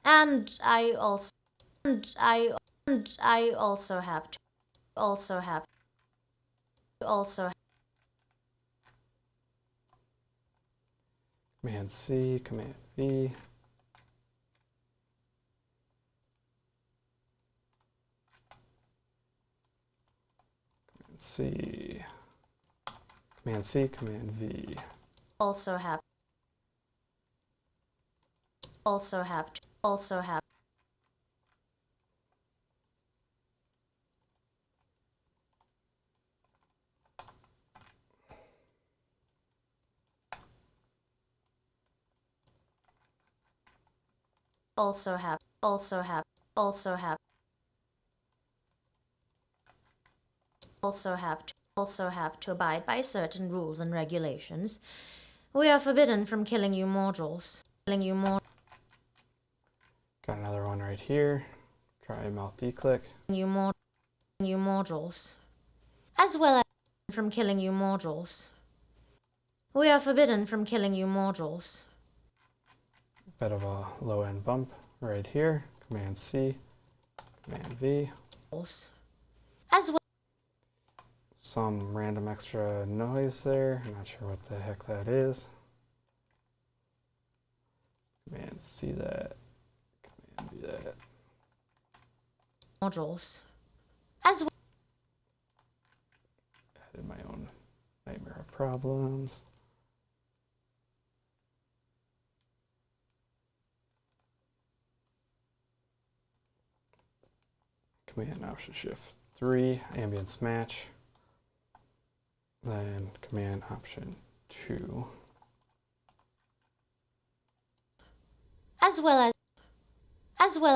And I also... And I also have to... Command C, Command V. Command C. Command C, Command V. Also have to abide by certain rules and regulations. We are forbidden from killing you mortals. Got another one right here. Try multi-click. You mortals. As well as from killing you mortals. We are forbidden from killing you mortals. Bit of a low end bump right here. Command C, Command V. As well. Some random extra noise there. I'm not sure what the heck that is. Command C that. Command V that. modules. As well. Added my own nightmare of problems. Command Option Shift 3, ambience match. Then Command Option 2. As well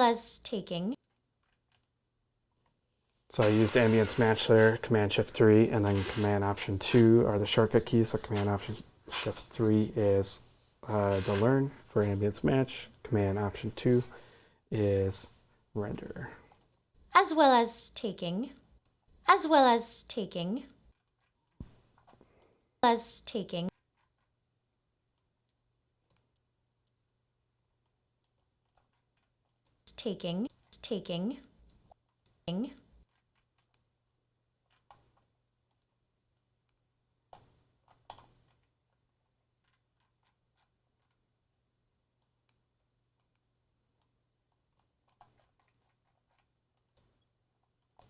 as taking. So I used ambience match there, Command Shift 3, and then Command Option 2 are the shortcut keys. So Command Option Shift 3 is the learn for ambience match. Command Option 2 is render. As well as taking. As well as taking. As taking. Taking. Taking.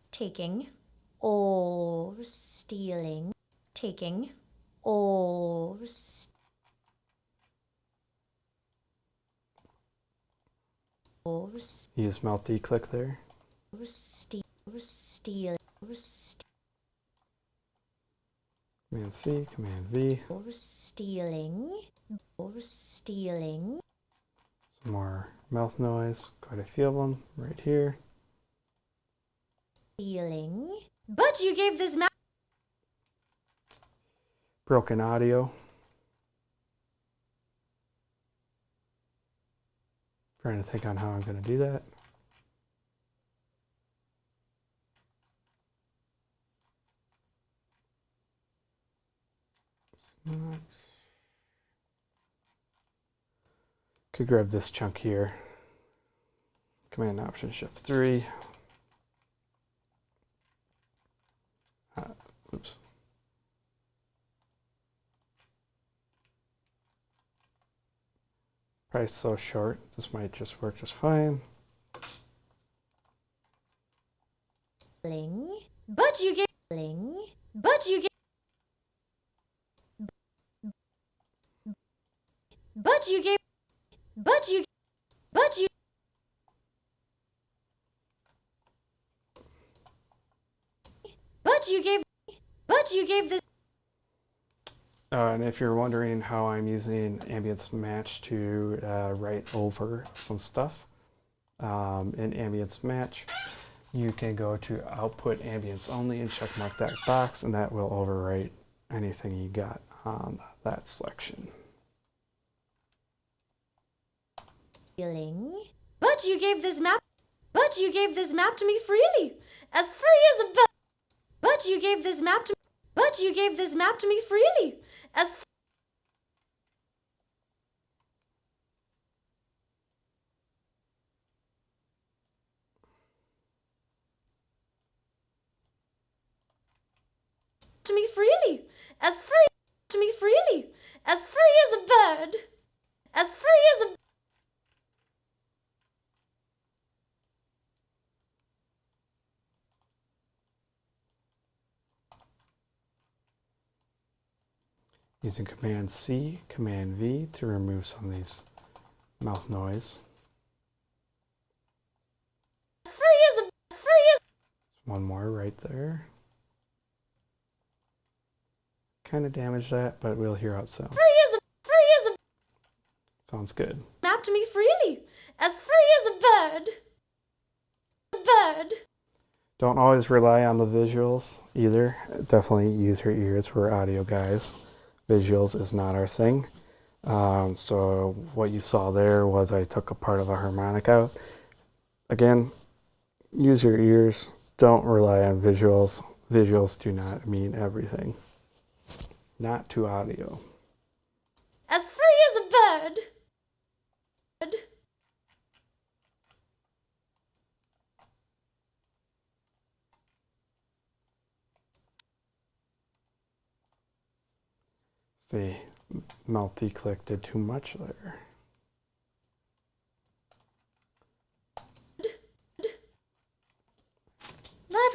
Taking or stealing. Taking or Use multi-click there. steal. Command C, Command V. Or stealing. Some more mouth noise, quite a few of them right here. Stealing. But you gave this map. Broken audio. Trying to think on how I'm going to do that. Could grab this chunk here. Command Option Shift 3. Oops. Probably so short. This might just work just fine. But you gave. But you gave. But you gave. But you. But you. But you gave. But you gave this. And if you're wondering how I'm using ambience match to write over some stuff, in ambience match, you can go to output ambience only and check mark that box, and that will overwrite anything you got on that selection. But you gave this map. But you gave this map to me freely, as free as a bird. But you gave this map to. But you gave this map to me freely, as. To me freely, as free. To me freely, as free as a bird, as free as a. Using Command C, Command V to remove some of these mouth noise. As free as a. As free as. One more right there. Kind of damaged that, but we'll hear how it sounds. Free as a. Free as a. Sounds good. Map to me freely, as free as a bird. A bird. Don't always rely on the visuals either. Definitely use your ears. We're audio guys. Visuals is not our thing. So what you saw there was I took a part of a harmonic out. Again, use your ears. Don't rely on visuals. Visuals do not mean everything. Not to audio. As free as a bird. The multi-click did too much there.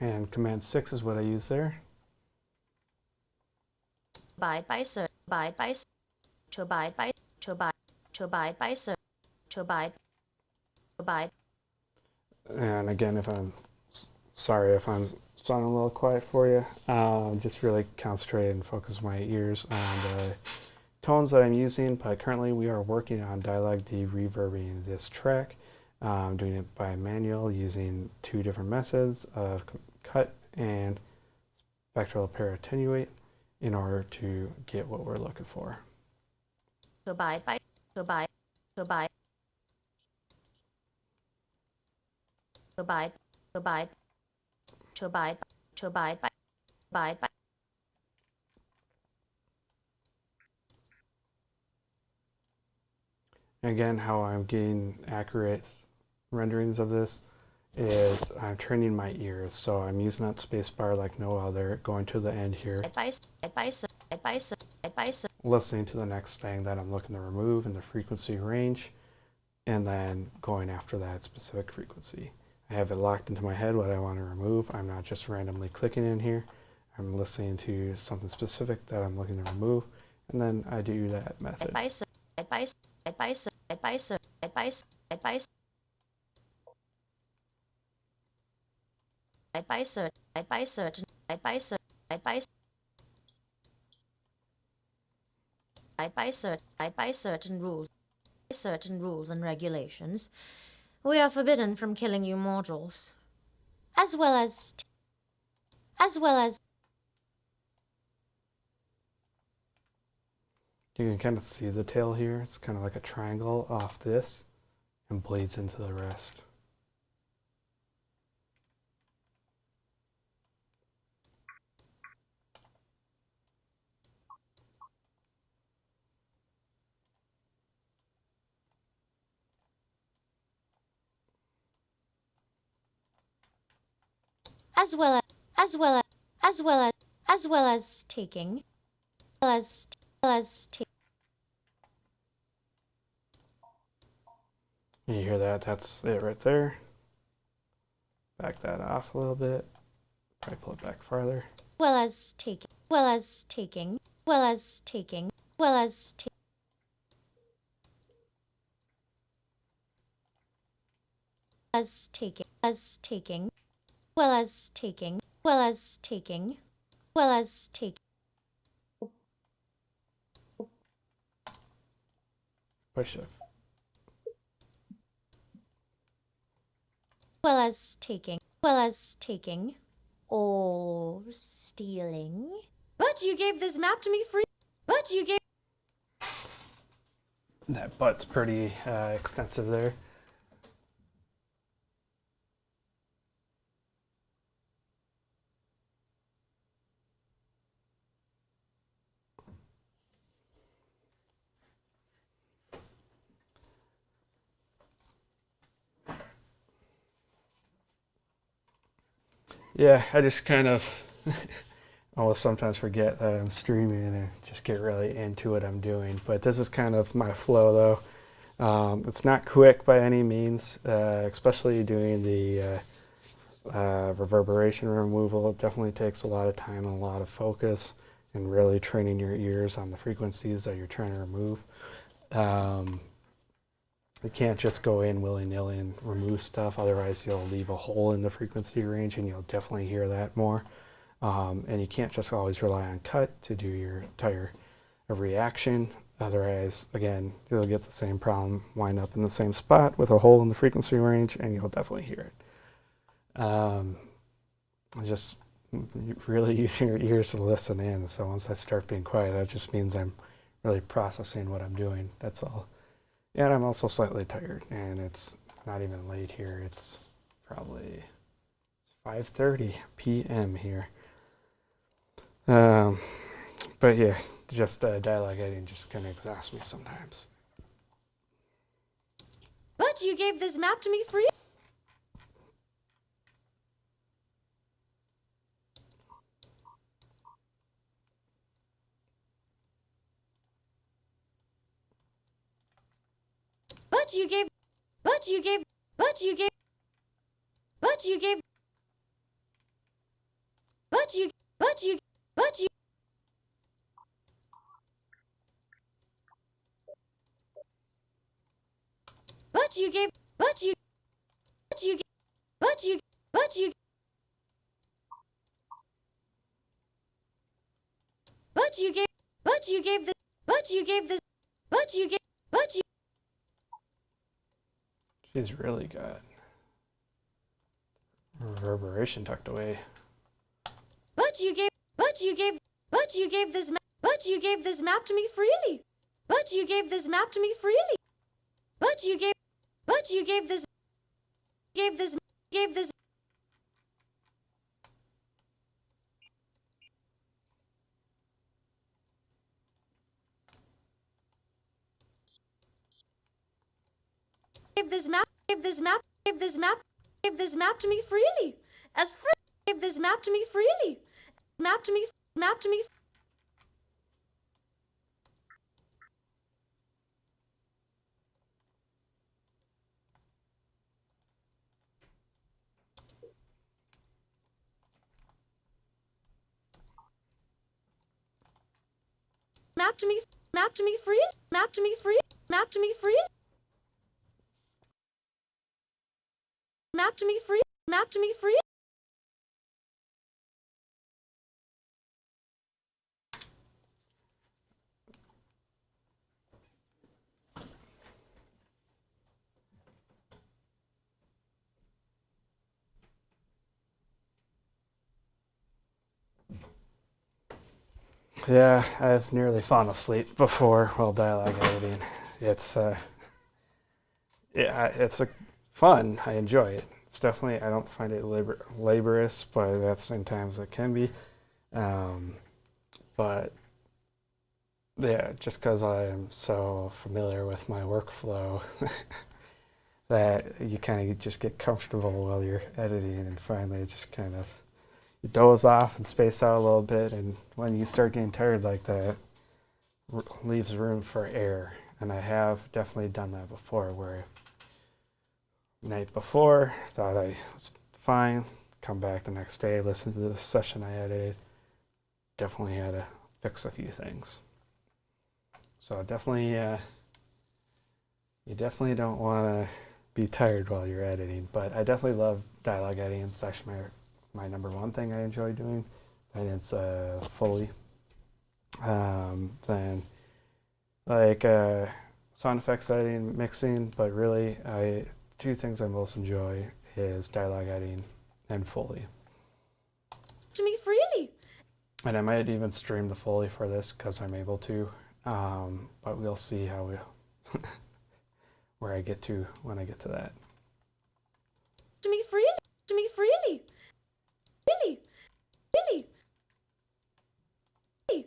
And Command 6 is what I use there. Abide by sir. Abide by to abide by to abide by sir. To abide. And again, if I'm sorry if I'm sounding a little quiet for you, just really concentrate and focus my ears on the tones that I'm using. But currently we are working on dialogue de-reverbing this track. Doing it by manual using two different methods of cut and spectral pair attenuate in order to get what we're looking for. To abide by to abide to abide to abide to abide to abide to abide by abide by. Again, how I'm getting accurate renderings of this is I'm training my ears. So I'm using that space bar like no other, going to the end here, listening to the next thing that I'm looking to remove in the frequency range, and then going after that specific frequency. I have it locked into my head what I want to remove. I'm not just randomly clicking in here. I'm listening to something specific that I'm looking to remove, and then I do that method. By certain rules and regulations, we are forbidden from killing you mortals, as well as You can kind of see the tail here. It's kind of like a triangle off this and bleeds into the rest. taking You hear that? That's it right there. Back that off a little bit. Probably pull it back farther. taking Push it. taking or stealing. But you gave this map to me free. That butt's pretty extensive there. Yeah, I just kind of I will sometimes forget that I'm streaming and just get really into what I'm doing. But this is kind of my flow, though. It's not quick by any means, especially doing the reverberation removal. It definitely takes a lot of time and a lot of focus and really training your ears on the frequencies that you're trying to remove. You can't just go in willy-nilly and remove stuff, otherwise you'll leave a hole in the frequency range and you'll definitely hear that more. And you can't just always rely on cut to do your entire reaction, otherwise, again, you'll get the same problem, wind up in the same spot with a hole in the frequency range, and you'll definitely hear it. Just really using your ears to listen in, so once I start being quiet, that just means I'm really processing what I'm doing, that's all. And I'm also slightly tired, and it's not even late here. It's probably 5:30 p.m. here. But yeah, just dialogue editing just kind of exhausts me sometimes. But you gave this map to me free. But you gave But you gave. But you. But you. But you. But you gave. But you. But you. But you. But you. But you gave. But you gave this. But you gave this. But you gave. But you. She's really got reverberation tucked away. But you gave. But you gave. But you gave this map. But you gave this map to me freely. But you gave this map to me freely. But you gave. But you gave this. Gave this. Gave this. Gave this map. Gave this map. Gave this map. Gave this map to me freely. As free. Gave this map to me freely. Map to me. Map to me. Map to me. Map to me free. Map to me free. Map to me free. Map to me free. Map to me free. Yeah, I've nearly fallen asleep before while dialogue editing. It's yeah, it's fun. I enjoy it. It's definitely, I don't find it laborious, but at the same time it can be. But yeah, just because I am so familiar with my workflow that you kind of just get comfortable while you're editing, and finally it just kind of, you doze off and space out a little bit, and when you start getting tired like that, leaves room for error. And I have definitely done that before, where night before thought I was fine, come back the next day, listen to the session I edited, definitely had to fix a few things. So definitely, you definitely don't want to be tired while you're editing, but I definitely love dialogue editing. It's actually my number one thing I enjoy doing, and it's Foley. Then like sound effects editing, mixing, but really two things I most enjoy is dialogue editing and Foley. To me freely. And I might even stream the Foley for this because I'm able to, but we'll see how where I get to when I get to that. To me freely. To me freely. Really. Really. Really.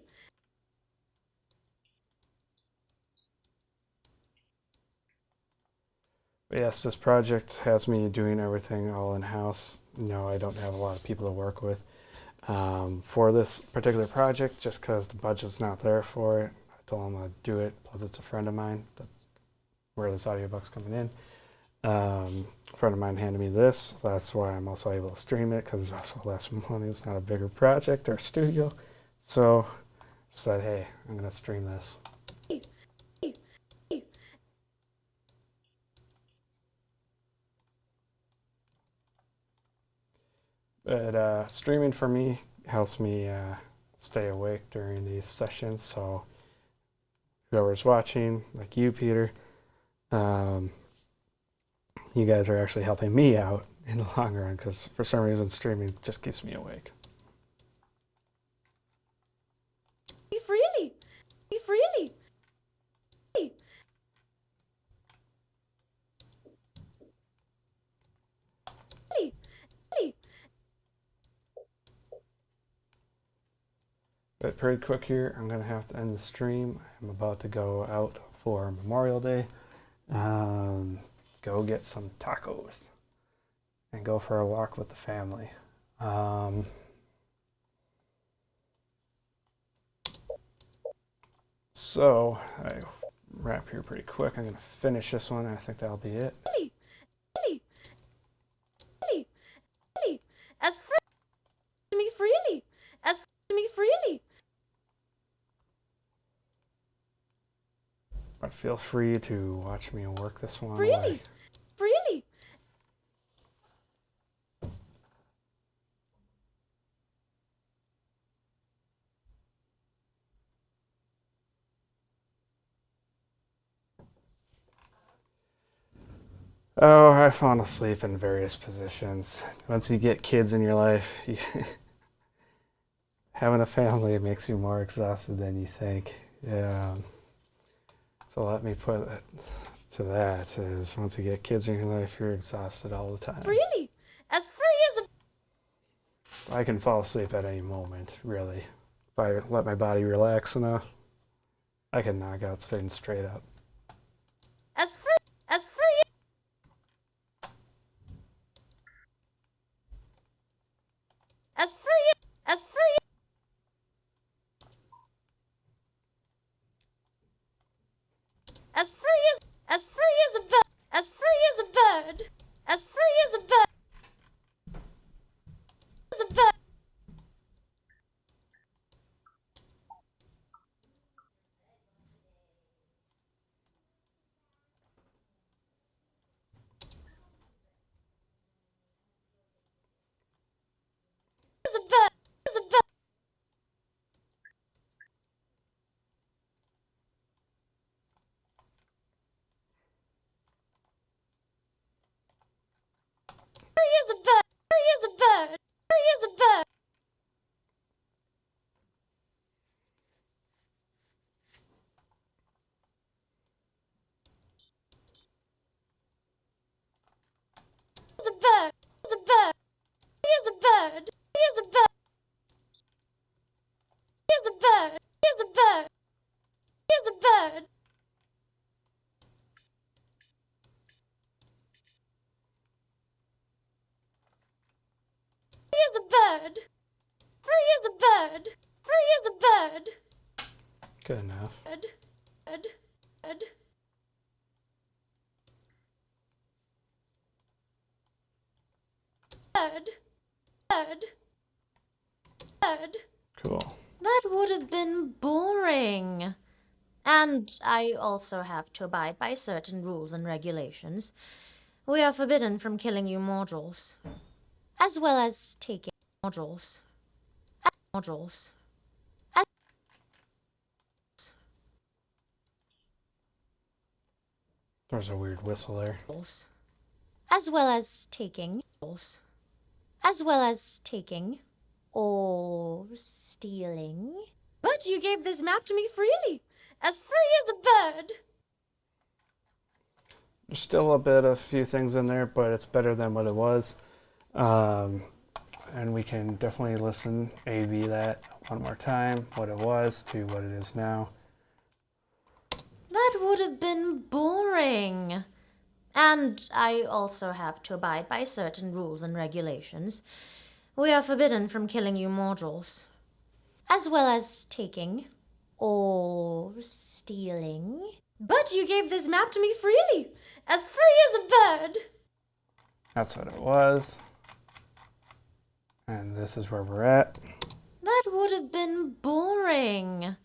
But yes, this project has me doing everything all in-house. No, I don't have a lot of people to work with for this particular project, just because the budget's not there for it. I told them I'd do it, plus it's a friend of mine. That's where this audiobook's coming in. A friend of mine handed me this, so that's why I'm also able to stream it, because it's also less money. It's not a bigger project or studio. So I said, hey, I'm going to stream this. But streaming for me helps me stay awake during these sessions. So whoever's watching, like you, Peter, you guys are actually helping me out in the long run, because for some reason streaming just keeps me awake. Be freely. Be freely. But pretty quick here, I'm going to have to end the stream. I'm about to go out for Memorial Day. Go get some tacos and go for a walk with the family. So I wrap here pretty quick. I'm going to finish this one. I think that'll be it. But feel free to watch me work this one Really? away. Really? Oh, I've fallen asleep in various positions. Once you get kids in your life, having a family makes you more exhausted than you think. So let me put it to that is once you get kids in your life, you're exhausted all the time. Really? As free as a... I can fall asleep at any moment, really. If I let my body relax enough, I can knock out sitting straight up. As free... As free... As free... As free... As free as a bird. As free as a bird. As free as a bird. As a bird. As a bird. As a bird. Free as a bird. Free as a bird. Free as a bird. As a bird. As a bird. Free as a bird. Free as a bird. Free as a bird. Free as a bird. Free as a bird. Free as a bird. Free as a bird. Free as a bird. Good enough. Bird. Bird. Bird. Bird. Bird. Bird. Cool. That would have been boring. And I also have to abide by certain rules and regulations. We are forbidden from killing you mortals, as well as taking mortals. Mortals. There's a weird whistle there. As well as taking. As well as taking. Or stealing. But you gave this map to me freely. As free as a bird. There's still a few things in there, but it's better than what it was. And we can definitely listen, A/B that one more time, what it was to what it is now. That would have been boring. And I also have to abide by certain rules and regulations. We are forbidden from killing you mortals, as well as taking or stealing. But you gave this map to me freely, as free as a bird. That's what it was. And this is where we're at. That would have been boring.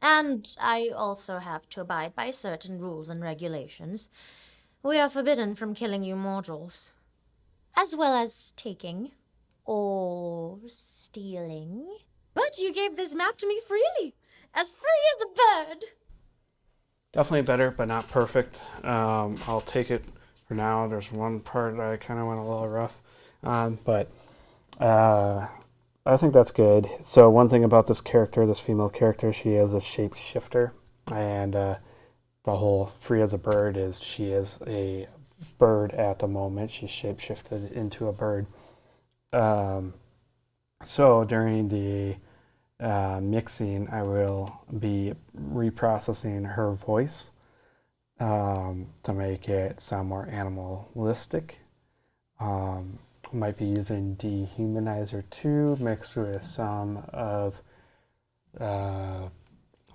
And I also have to abide by certain rules and regulations. We are forbidden from killing you mortals, as well as taking or stealing. But you gave this map to me freely, as free as a bird. Definitely better, but not perfect. I'll take it for now. There's one part I kind of went a little rough on, but I think that's good. So one thing about this character, this female character, she is a shapeshifter, and the whole free as a bird is she is a bird at the moment. She's shapeshifted into a bird. So during the mixing, I will be reprocessing her voice to make it sound more animalistic. Might be using Dehumanizer 2 mixed with some of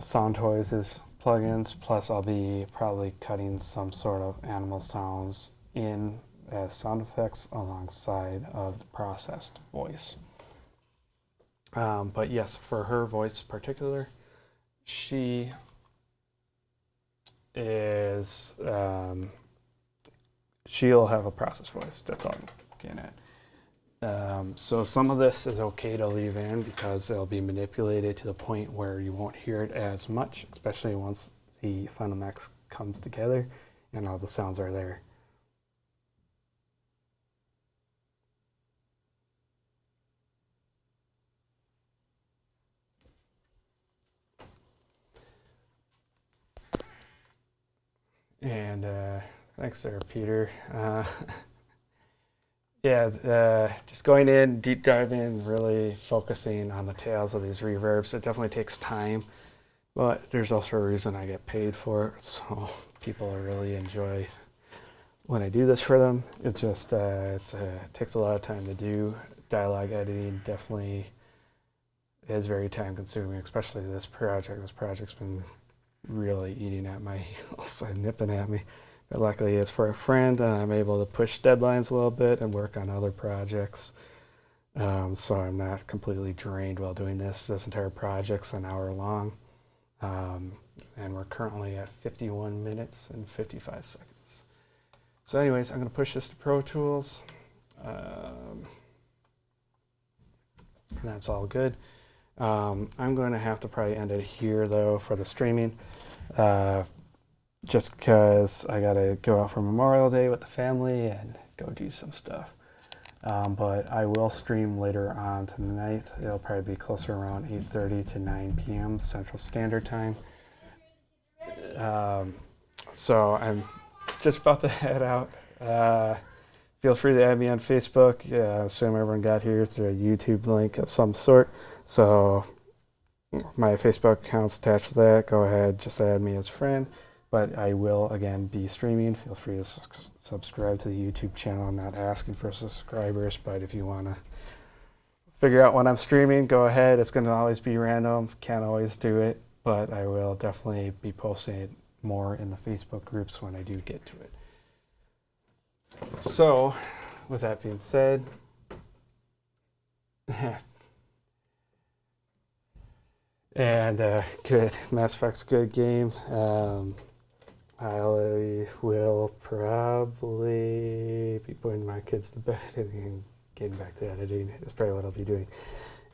Soundtoys' plugins, plus I'll be probably cutting some sort of animal sounds in as sound effects alongside of the processed voice. But yes, for her voice in particular, she is she'll have a processed voice. That's all I'm getting at. So some of this is okay to leave in because it'll be manipulated to the point where you won't hear it as much, especially once the final mix comes together and all the sounds are there. And thanks there, Peter. Just going in, deep diving, really focusing on the tails of these reverbs. It definitely takes time, but there's also a reason I get paid for it. So people really enjoy when I do this for them. It just it takes a lot of time to do. Dialogue editing definitely is very time consuming, especially this project. This project's been really eating at my heels and nipping at me. But luckily it's for a friend and I'm able to push deadlines a little bit and work on other projects. So I'm not completely drained while doing this. This entire project's an hour long. And we're currently at 51 minutes and 55 seconds. So anyways, I'm going to push this to Pro Tools. That's all good. I'm going to have to probably end it here though for the streaming. Just because I gotta go out for Memorial Day with the family and go do some stuff. But I will stream later on tonight. It'll probably be closer around 8:30 to 9 p.m. Central Standard Time. So I'm just about to head out. Feel free to add me on Facebook. I assume everyone got here through a YouTube link of some sort. So my Facebook account's attached to that. Go ahead, just add me as a friend. But I will, again, be streaming. Feel free to subscribe to the YouTube channel. I'm not asking for subscribers, but if you want to figure out when I'm streaming, go ahead. It's going to always be random. Can't always do it, but I will definitely be posting it more in the Facebook groups when I do get to it. So, with that being said, and good, Mass Effect's a good game. I will probably be putting my kids to bed and then getting back to editing. That's probably what I'll be doing.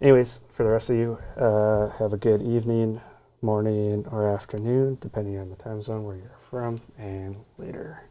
Anyways, for the rest of you, have a good evening, morning, or afternoon, depending on the time zone where you're from, and later.